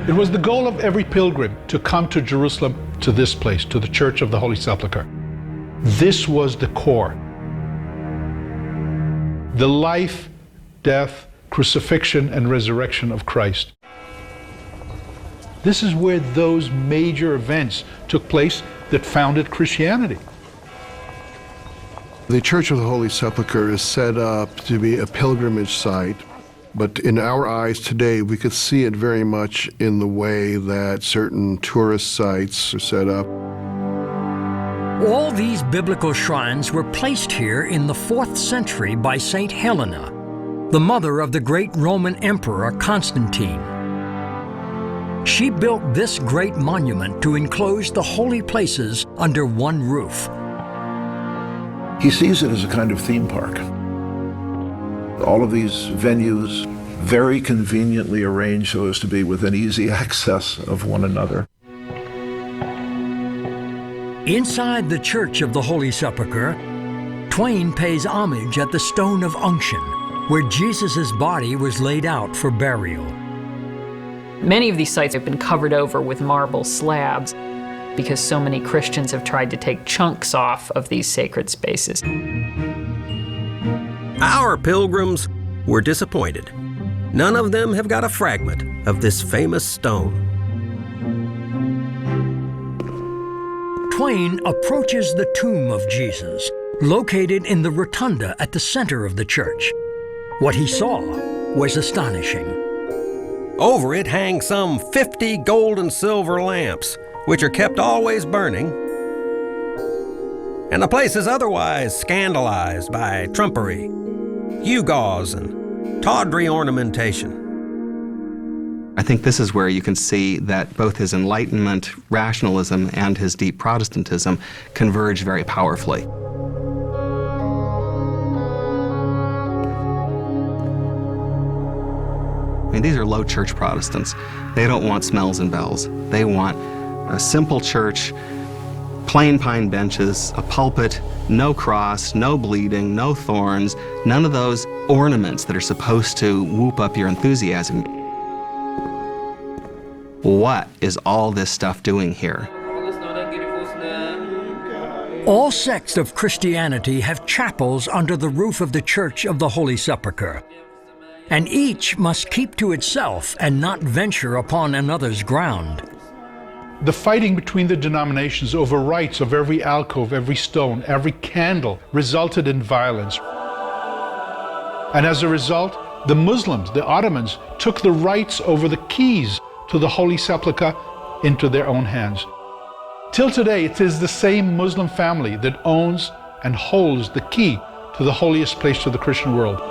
It was the goal of every pilgrim to come to Jerusalem, to this place, to the Church of the Holy Sepulchre. This was the core. The life, death, crucifixion, and resurrection of Christ. This is where those major events took place that founded Christianity. The Church of the Holy Sepulchre is set up to be a pilgrimage site, but in our eyes today, we could see it very much in the way that certain tourist sites are set up. All these biblical shrines were placed here in the 4th century by Saint Helena, the mother of the great Roman Emperor Constantine. She built this great monument to enclose the holy places under one roof. He sees it as a kind of theme park. All of these venues very conveniently arranged so as to be within easy access of one another. Inside the Church of the Holy Sepulchre, Twain pays homage at the Stone of Unction, where Jesus' body was laid out for burial. Many of these sites have been covered over with marble slabs because so many Christians have tried to take chunks off of these sacred spaces. Our pilgrims were disappointed. None of them have got a fragment of this famous stone. Twain approaches the tomb of Jesus, located in the rotunda at the center of the church. What he saw was astonishing. Over it hang some 50 gold and silver lamps, which are kept always burning. And the place is otherwise scandalized by trumpery, gewgaws, and tawdry ornamentation. I think this is where you can see that both his Enlightenment rationalism and his deep Protestantism converge very powerfully. I mean, these are low church Protestants. They don't want smells and bells. They want a simple church, plain pine benches, a pulpit, no cross, no bleeding, no thorns, none of those ornaments that are supposed to whoop up your enthusiasm. What is all this stuff doing here? All sects of Christianity have chapels under the roof of the Church of the Holy Sepulchre, and each must keep to itself and not venture upon another's ground. The fighting between the denominations over rights of every alcove, every stone, every candle resulted in violence. And as a result, the Muslims, the Ottomans, took the rights over the keys to the Holy Sepulchre into their own hands. Till today, it is the same Muslim family that owns and holds the key to the holiest place of the Christian world.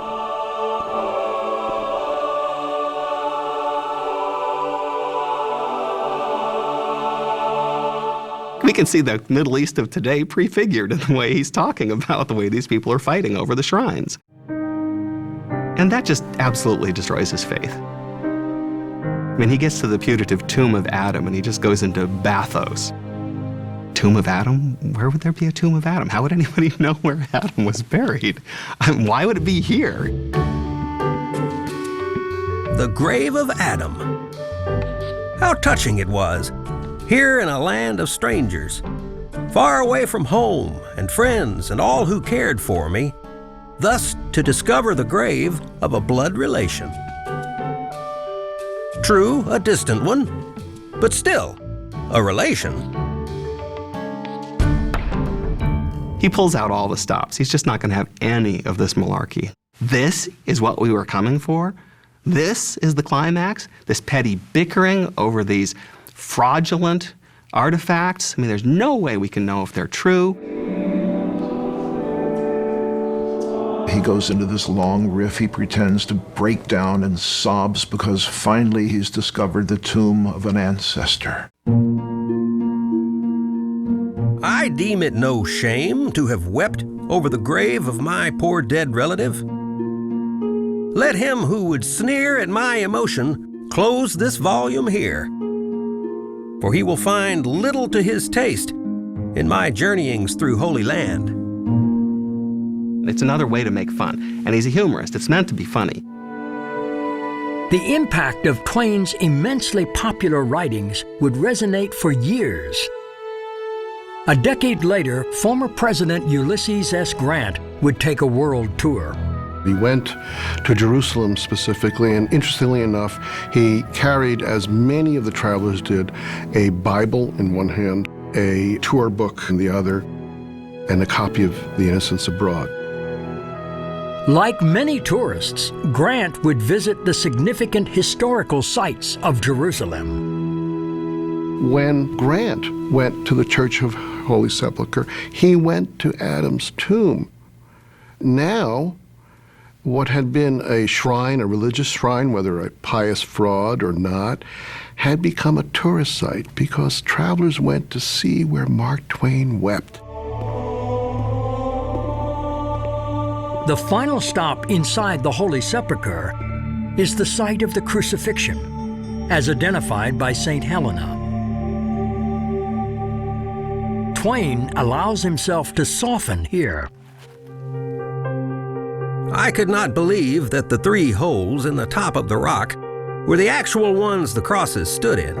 We can see the Middle East of today prefigured in the way he's talking about the way these people are fighting over the shrines. And that just absolutely destroys his faith. I mean, he gets to the putative tomb of Adam and he just goes into bathos. Tomb of Adam? Where would there be a tomb of Adam? How would anybody know where Adam was buried? Why would it be here? The grave of Adam. How touching it was. Here in a land of strangers, far away from home and friends and all who cared for me, thus to discover the grave of a blood relation. True, a distant one, but still a relation. He pulls out all the stops. He's just not going to have any of this malarkey. This is what we were coming for? This is the climax? This petty bickering over these fraudulent artifacts? I mean, there's no way we can know if they're true. He goes into this long riff. He pretends to break down and sobs because finally he's discovered the tomb of an ancestor. I deem it no shame to have wept over the grave of my poor dead relative. Let him who would sneer at my emotion close this volume here, for he will find little to his taste in my journeyings through Holy Land. It's another way to make fun, and he's a humorist. It's meant to be funny. The impact of Twain's immensely popular writings would resonate for years. A decade later, former President Ulysses S. Grant would take a world tour. He went to Jerusalem specifically, and interestingly enough, he carried, as many of the travelers did, a Bible in one hand, a tour book in the other, and a copy of The Innocents Abroad. Like many tourists, Grant would visit the significant historical sites of Jerusalem. When Grant went to the Church of Holy Sepulchre, he went to Adam's tomb. Now, what had been a shrine, a religious shrine, whether a pious fraud or not, had become a tourist site because travelers went to see where Mark Twain wept. The final stop inside the Holy Sepulchre is the site of the crucifixion, as identified by St. Helena. Twain allows himself to soften here. I could not believe that the 3 holes in the top of the rock were the actual ones the crosses stood in.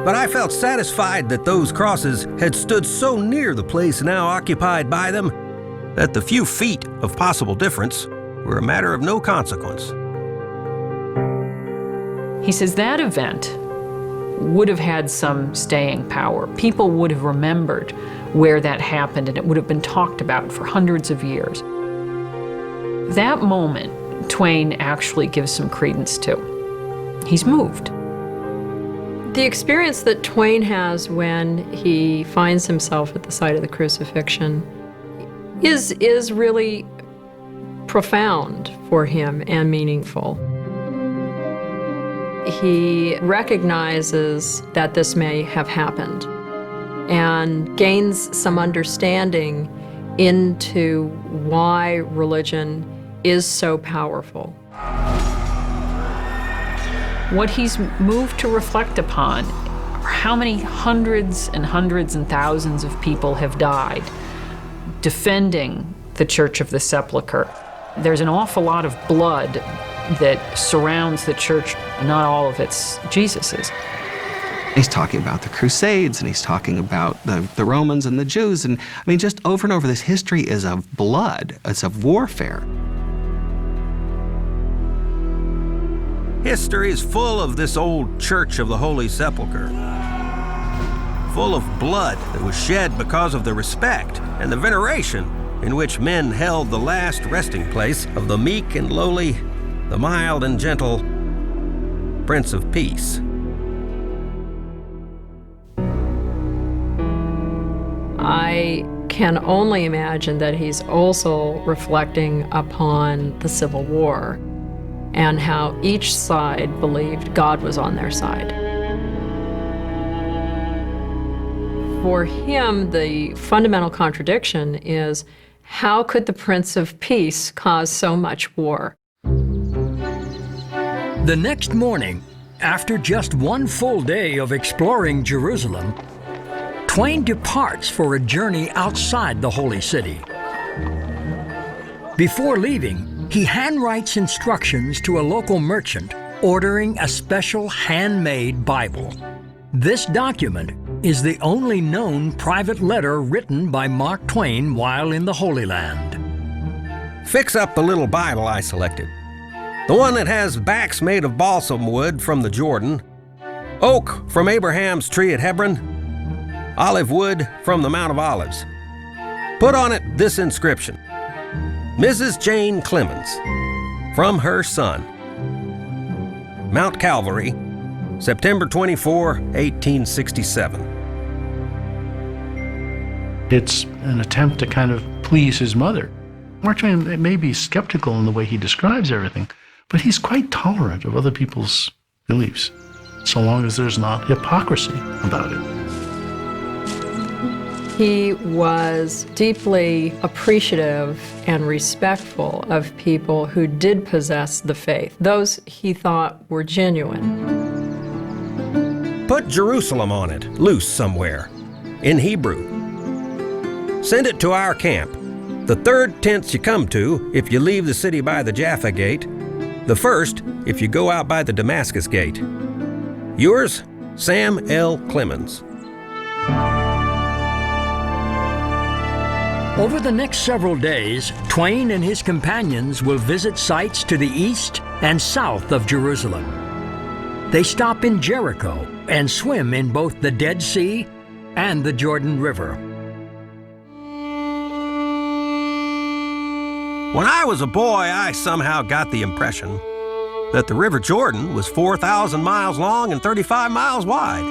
But I felt satisfied that those crosses had stood so near the place now occupied by them that the few feet of possible difference were a matter of no consequence. He says that event would have had some staying power. People would have remembered where that happened, and it would have been talked about for hundreds of years. That moment, Twain actually gives some credence to. He's moved. The experience that Twain has when he finds himself at the site of the crucifixion is really profound for him and meaningful. He recognizes that this may have happened and gains some understanding into why religion is so powerful. What he's moved to reflect upon are how many hundreds and hundreds and thousands of people have died defending the Church of the Sepulchre. There's an awful lot of blood that surrounds the church, not all of it's Jesus's. He's talking about the Crusades, and he's talking about the Romans and the Jews, and I mean, just over and over, this history is of blood, it's of warfare. History is full of this old Church of the Holy Sepulchre, full of blood that was shed because of the respect and the veneration in which men held the last resting place of the meek and lowly, the mild and gentle Prince of Peace. I can only imagine that he's also reflecting upon the Civil War and how each side believed God was on their side. For him, the fundamental contradiction is, how could the Prince of Peace cause so much war? The next morning, after just one full day of exploring Jerusalem, Twain departs for a journey outside the Holy City. Before leaving, he handwrites instructions to a local merchant ordering a special handmade Bible. This document is the only known private letter written by Mark Twain while in the Holy Land. Fix up the little Bible I selected. The one that has backs made of balsam wood from the Jordan, oak from Abraham's tree at Hebron, olive wood from the Mount of Olives. Put on it this inscription: Mrs. Jane Clemens, from her son. Mount Calvary, September 24, 1867. It's an attempt to kind of please his mother. Mark Twain may be skeptical in the way he describes everything, but he's quite tolerant of other people's beliefs, so long as there's not hypocrisy about it. He was deeply appreciative and respectful of people who did possess the faith, those he thought were genuine. Put Jerusalem on it, loose somewhere, in Hebrew. Send it to our camp, the third tents you come to if you leave the city by the Jaffa Gate, the first if you go out by the Damascus Gate. Yours, Sam L. Clemens. Over the next several days, Twain and his companions will visit sites to the east and south of Jerusalem. They stop in Jericho and swim in both the Dead Sea and the Jordan River. When I was a boy, I somehow got the impression that the River Jordan was 4,000 miles long and 35 miles wide.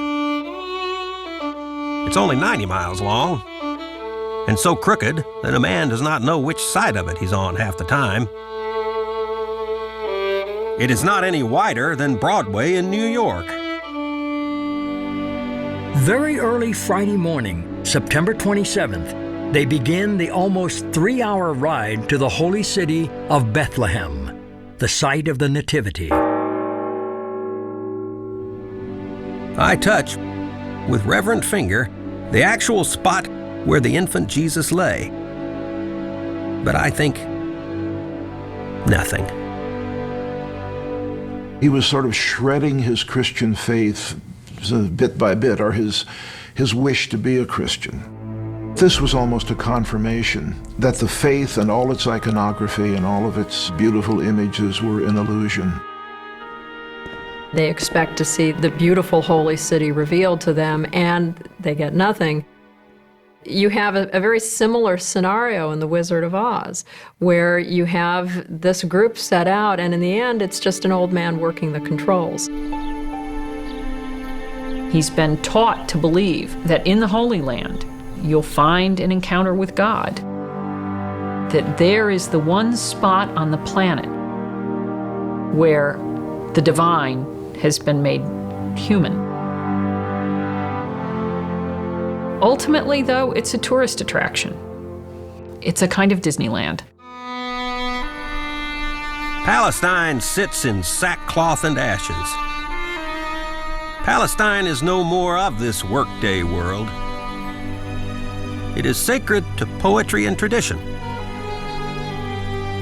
It's only 90 miles long, and so crooked that a man does not know which side of it he's on half the time. It is not any wider than Broadway in New York. Very early Friday morning, September 27th, they begin the almost 3-hour ride to the holy city of Bethlehem, the site of the Nativity. I touch, with reverent finger, the actual spot where the infant Jesus lay. But I think nothing. He was sort of shredding his Christian faith bit by bit, or his wish to be a Christian. This was almost a confirmation that the faith and all its iconography and all of its beautiful images were an illusion. They expect to see the beautiful holy city revealed to them, and they get nothing. You have a very similar scenario in The Wizard of Oz, where you have this group set out, and in the end, it's just an old man working the controls. He's been taught to believe that in the Holy Land, you'll find an encounter with God, that there is the one spot on the planet where the divine has been made human. Ultimately, though, it's a tourist attraction. It's a kind of Disneyland. Palestine sits in sackcloth and ashes. Palestine is no more of this workday world. It is sacred to poetry and tradition.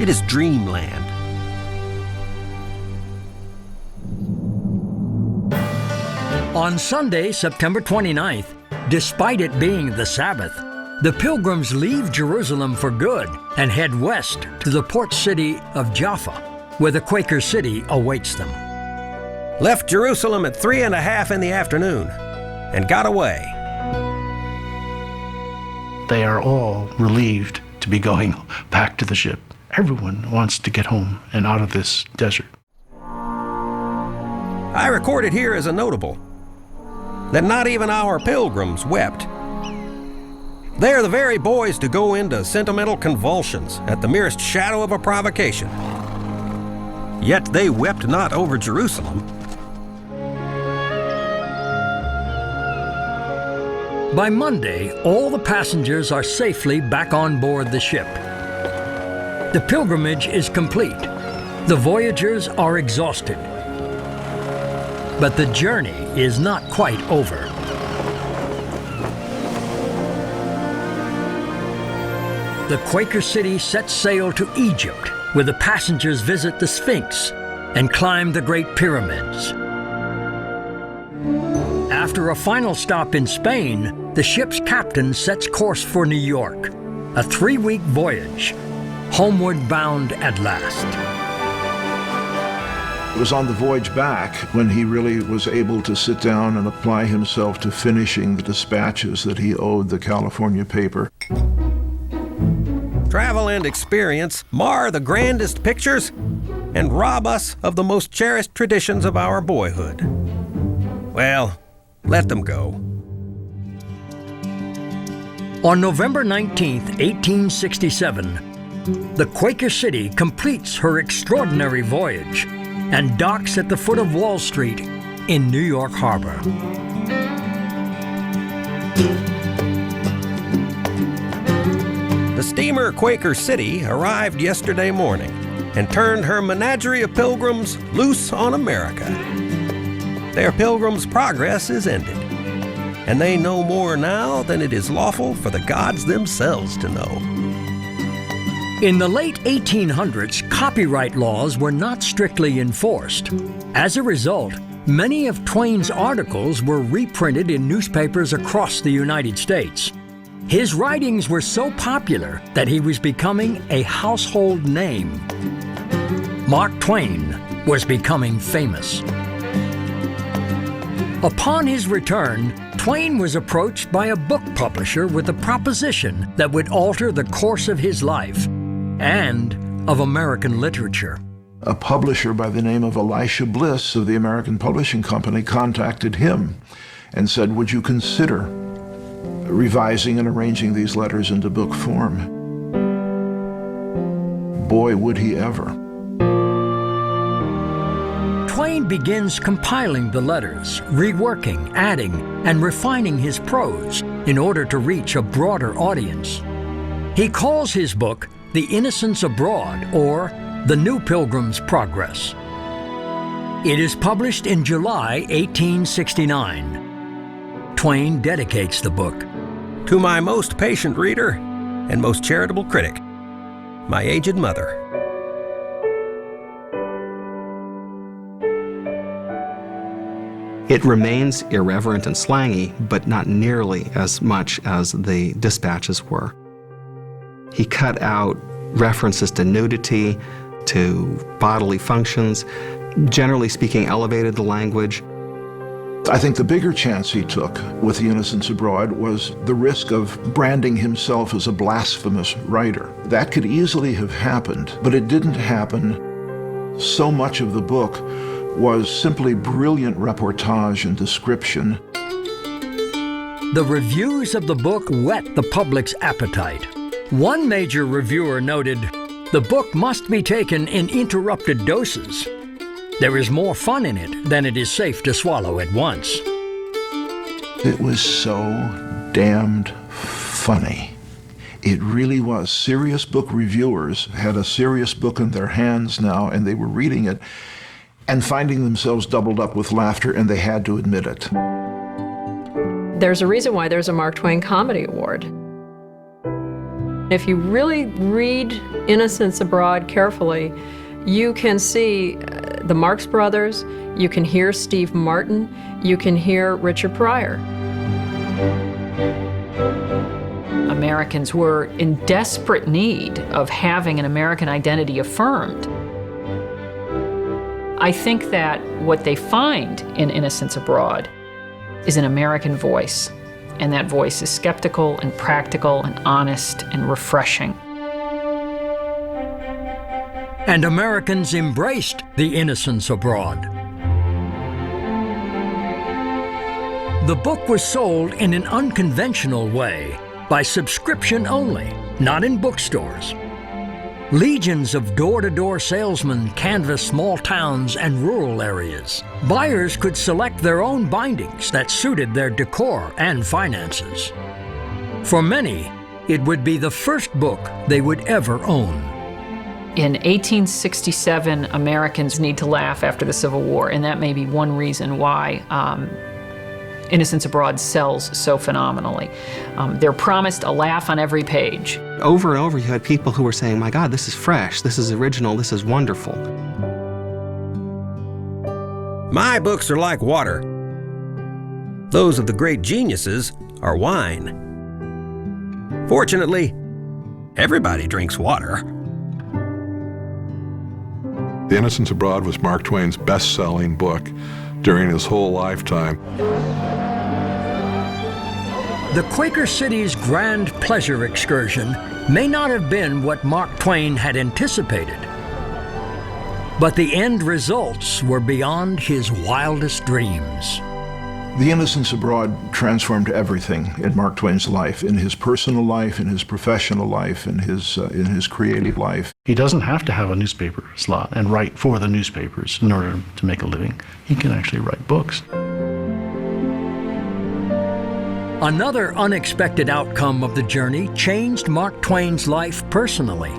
It is Dreamland. On Sunday, September 29th, despite it being the Sabbath, the pilgrims leave Jerusalem for good and head west to the port city of Jaffa, where the Quaker city awaits them. Left Jerusalem at 3:30 in the afternoon and got away. They are all relieved to be going back to the ship. Everyone wants to get home and out of this desert. I record it here as a notable that not even our pilgrims wept. They are the very boys to go into sentimental convulsions at the merest shadow of a provocation. Yet they wept not over Jerusalem. By Monday, all the passengers are safely back on board the ship. The pilgrimage is complete. The voyagers are exhausted. But the journey is not quite over. The Quaker city sets sail to Egypt, where the passengers visit the Sphinx and climb the Great Pyramids. After a final stop in Spain, the ship's captain sets course for New York, a 3-week voyage, homeward bound at last. It was on the voyage back when he really was able to sit down and apply himself to finishing the dispatches that he owed the California paper. Travel and experience mar the grandest pictures and rob us of the most cherished traditions of our boyhood. Well, let them go. On November 19, 1867, the Quaker city completes her extraordinary voyage and docks at the foot of Wall Street in New York Harbor. The steamer Quaker City arrived yesterday morning and turned her menagerie of pilgrims loose on America. Their pilgrim's progress is ended, and they know more now than it is lawful for the gods themselves to know. In the late 1800s, copyright laws were not strictly enforced. As a result, many of Twain's articles were reprinted in newspapers across the United States. His writings were so popular that he was becoming a household name. Mark Twain was becoming famous. Upon his return, Twain was approached by a book publisher with a proposition that would alter the course of his life and of American literature. A publisher by the name of Elisha Bliss of the American Publishing Company contacted him and said, "Would you consider revising and arranging these letters into book form?" Boy, would he ever. Twain begins compiling the letters, reworking, adding, and refining his prose in order to reach a broader audience. He calls his book The Innocents Abroad, or The New Pilgrim's Progress. It is published in July 1869. Twain dedicates the book To my most patient reader and most charitable critic, my aged mother. It remains irreverent and slangy, but not nearly as much as the dispatches were. He cut out references to nudity, to bodily functions, generally speaking, elevated the language. I think the bigger chance he took with The Innocents Abroad was the risk of branding himself as a blasphemous writer. That could easily have happened, but it didn't happen. So much of the book was simply brilliant reportage and description. The reviews of the book whet the public's appetite. One major reviewer noted, "The book must be taken in interrupted doses. There is more fun in it than it is safe to swallow at once." It was so damned funny. It really was. Serious book reviewers had a serious book in their hands now, and they were reading it and finding themselves doubled up with laughter, and they had to admit it. There's a reason why there's a Mark Twain Comedy Award. If you really read Innocents Abroad carefully, you can see the Marx Brothers, you can hear Steve Martin, you can hear Richard Pryor. Americans were in desperate need of having an American identity affirmed. I think that what they find in Innocents Abroad is an American voice, and that voice is skeptical and practical and honest and refreshing. And Americans embraced The Innocents Abroad. The book was sold in an unconventional way, by subscription only, not in bookstores. Legions of door-to-door salesmen canvassed small towns and rural areas. Buyers could select their own bindings that suited their decor and finances. For many, it would be the first book they would ever own. In 1867, Americans need to laugh after the Civil War, and that may be one reason why Innocents Abroad sells so phenomenally. They're promised a laugh on every page. Over and over, you had people who were saying, "My God, this is fresh, this is original, this is wonderful." My books are like water. Those of the great geniuses are wine. Fortunately, everybody drinks water. The Innocents Abroad was Mark Twain's best-selling book during his whole lifetime. The Quaker City's grand pleasure excursion may not have been what Mark Twain had anticipated, but the end results were beyond his wildest dreams. The Innocents Abroad transformed everything in Mark Twain's life, in his personal life, in his professional life, in his creative life. He doesn't have to have a newspaper slot and write for the newspapers in order to make a living. He can actually write books. Another unexpected outcome of the journey changed Mark Twain's life personally.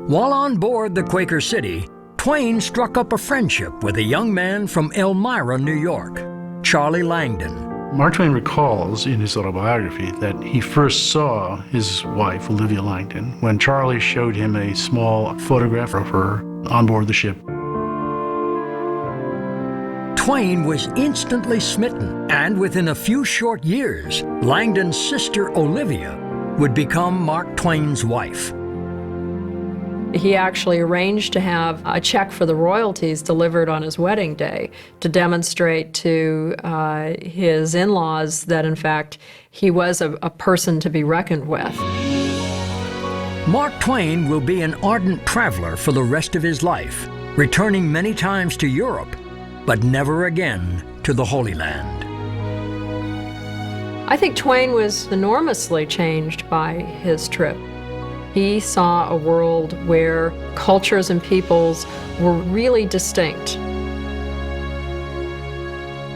While on board the Quaker City, Twain struck up a friendship with a young man from Elmira, New York, Charlie Langdon. Mark Twain recalls in his autobiography that he first saw his wife, Olivia Langdon, when Charlie showed him a small photograph of her on board the ship. Twain was instantly smitten, and within a few short years, Langdon's sister Olivia would become Mark Twain's wife. He actually arranged to have a check for the royalties delivered on his wedding day to demonstrate to his in-laws that, in fact, he was a person to be reckoned with. Mark Twain will be an ardent traveler for the rest of his life, returning many times to Europe, but never again to the Holy Land. I think Twain was enormously changed by his trip. He saw a world where cultures and peoples were really distinct.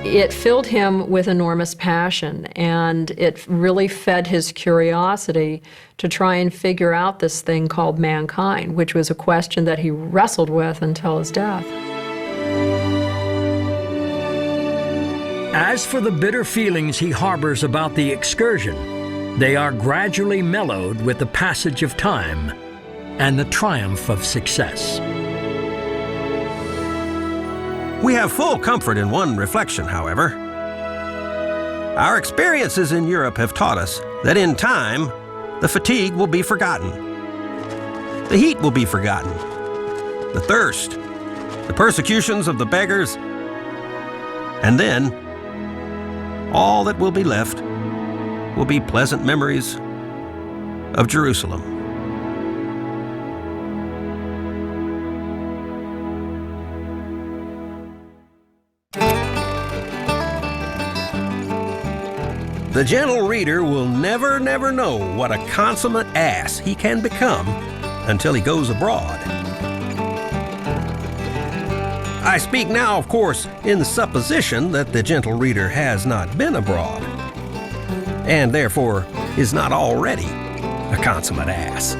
It filled him with enormous passion, and it really fed his curiosity to try and figure out this thing called mankind, which was a question that he wrestled with until his death. As for the bitter feelings he harbors about the excursion, they are gradually mellowed with the passage of time and the triumph of success. We have full comfort in one reflection, however. Our experiences in Europe have taught us that in time, the fatigue will be forgotten. The heat will be forgotten. The thirst, the persecutions of the beggars, and then all that will be left will be pleasant memories of Jerusalem. The gentle reader will never know what a consummate ass he can become until he goes abroad. I speak now, of course, in the supposition that the gentle reader has not been abroad, and therefore is not already a consummate ass.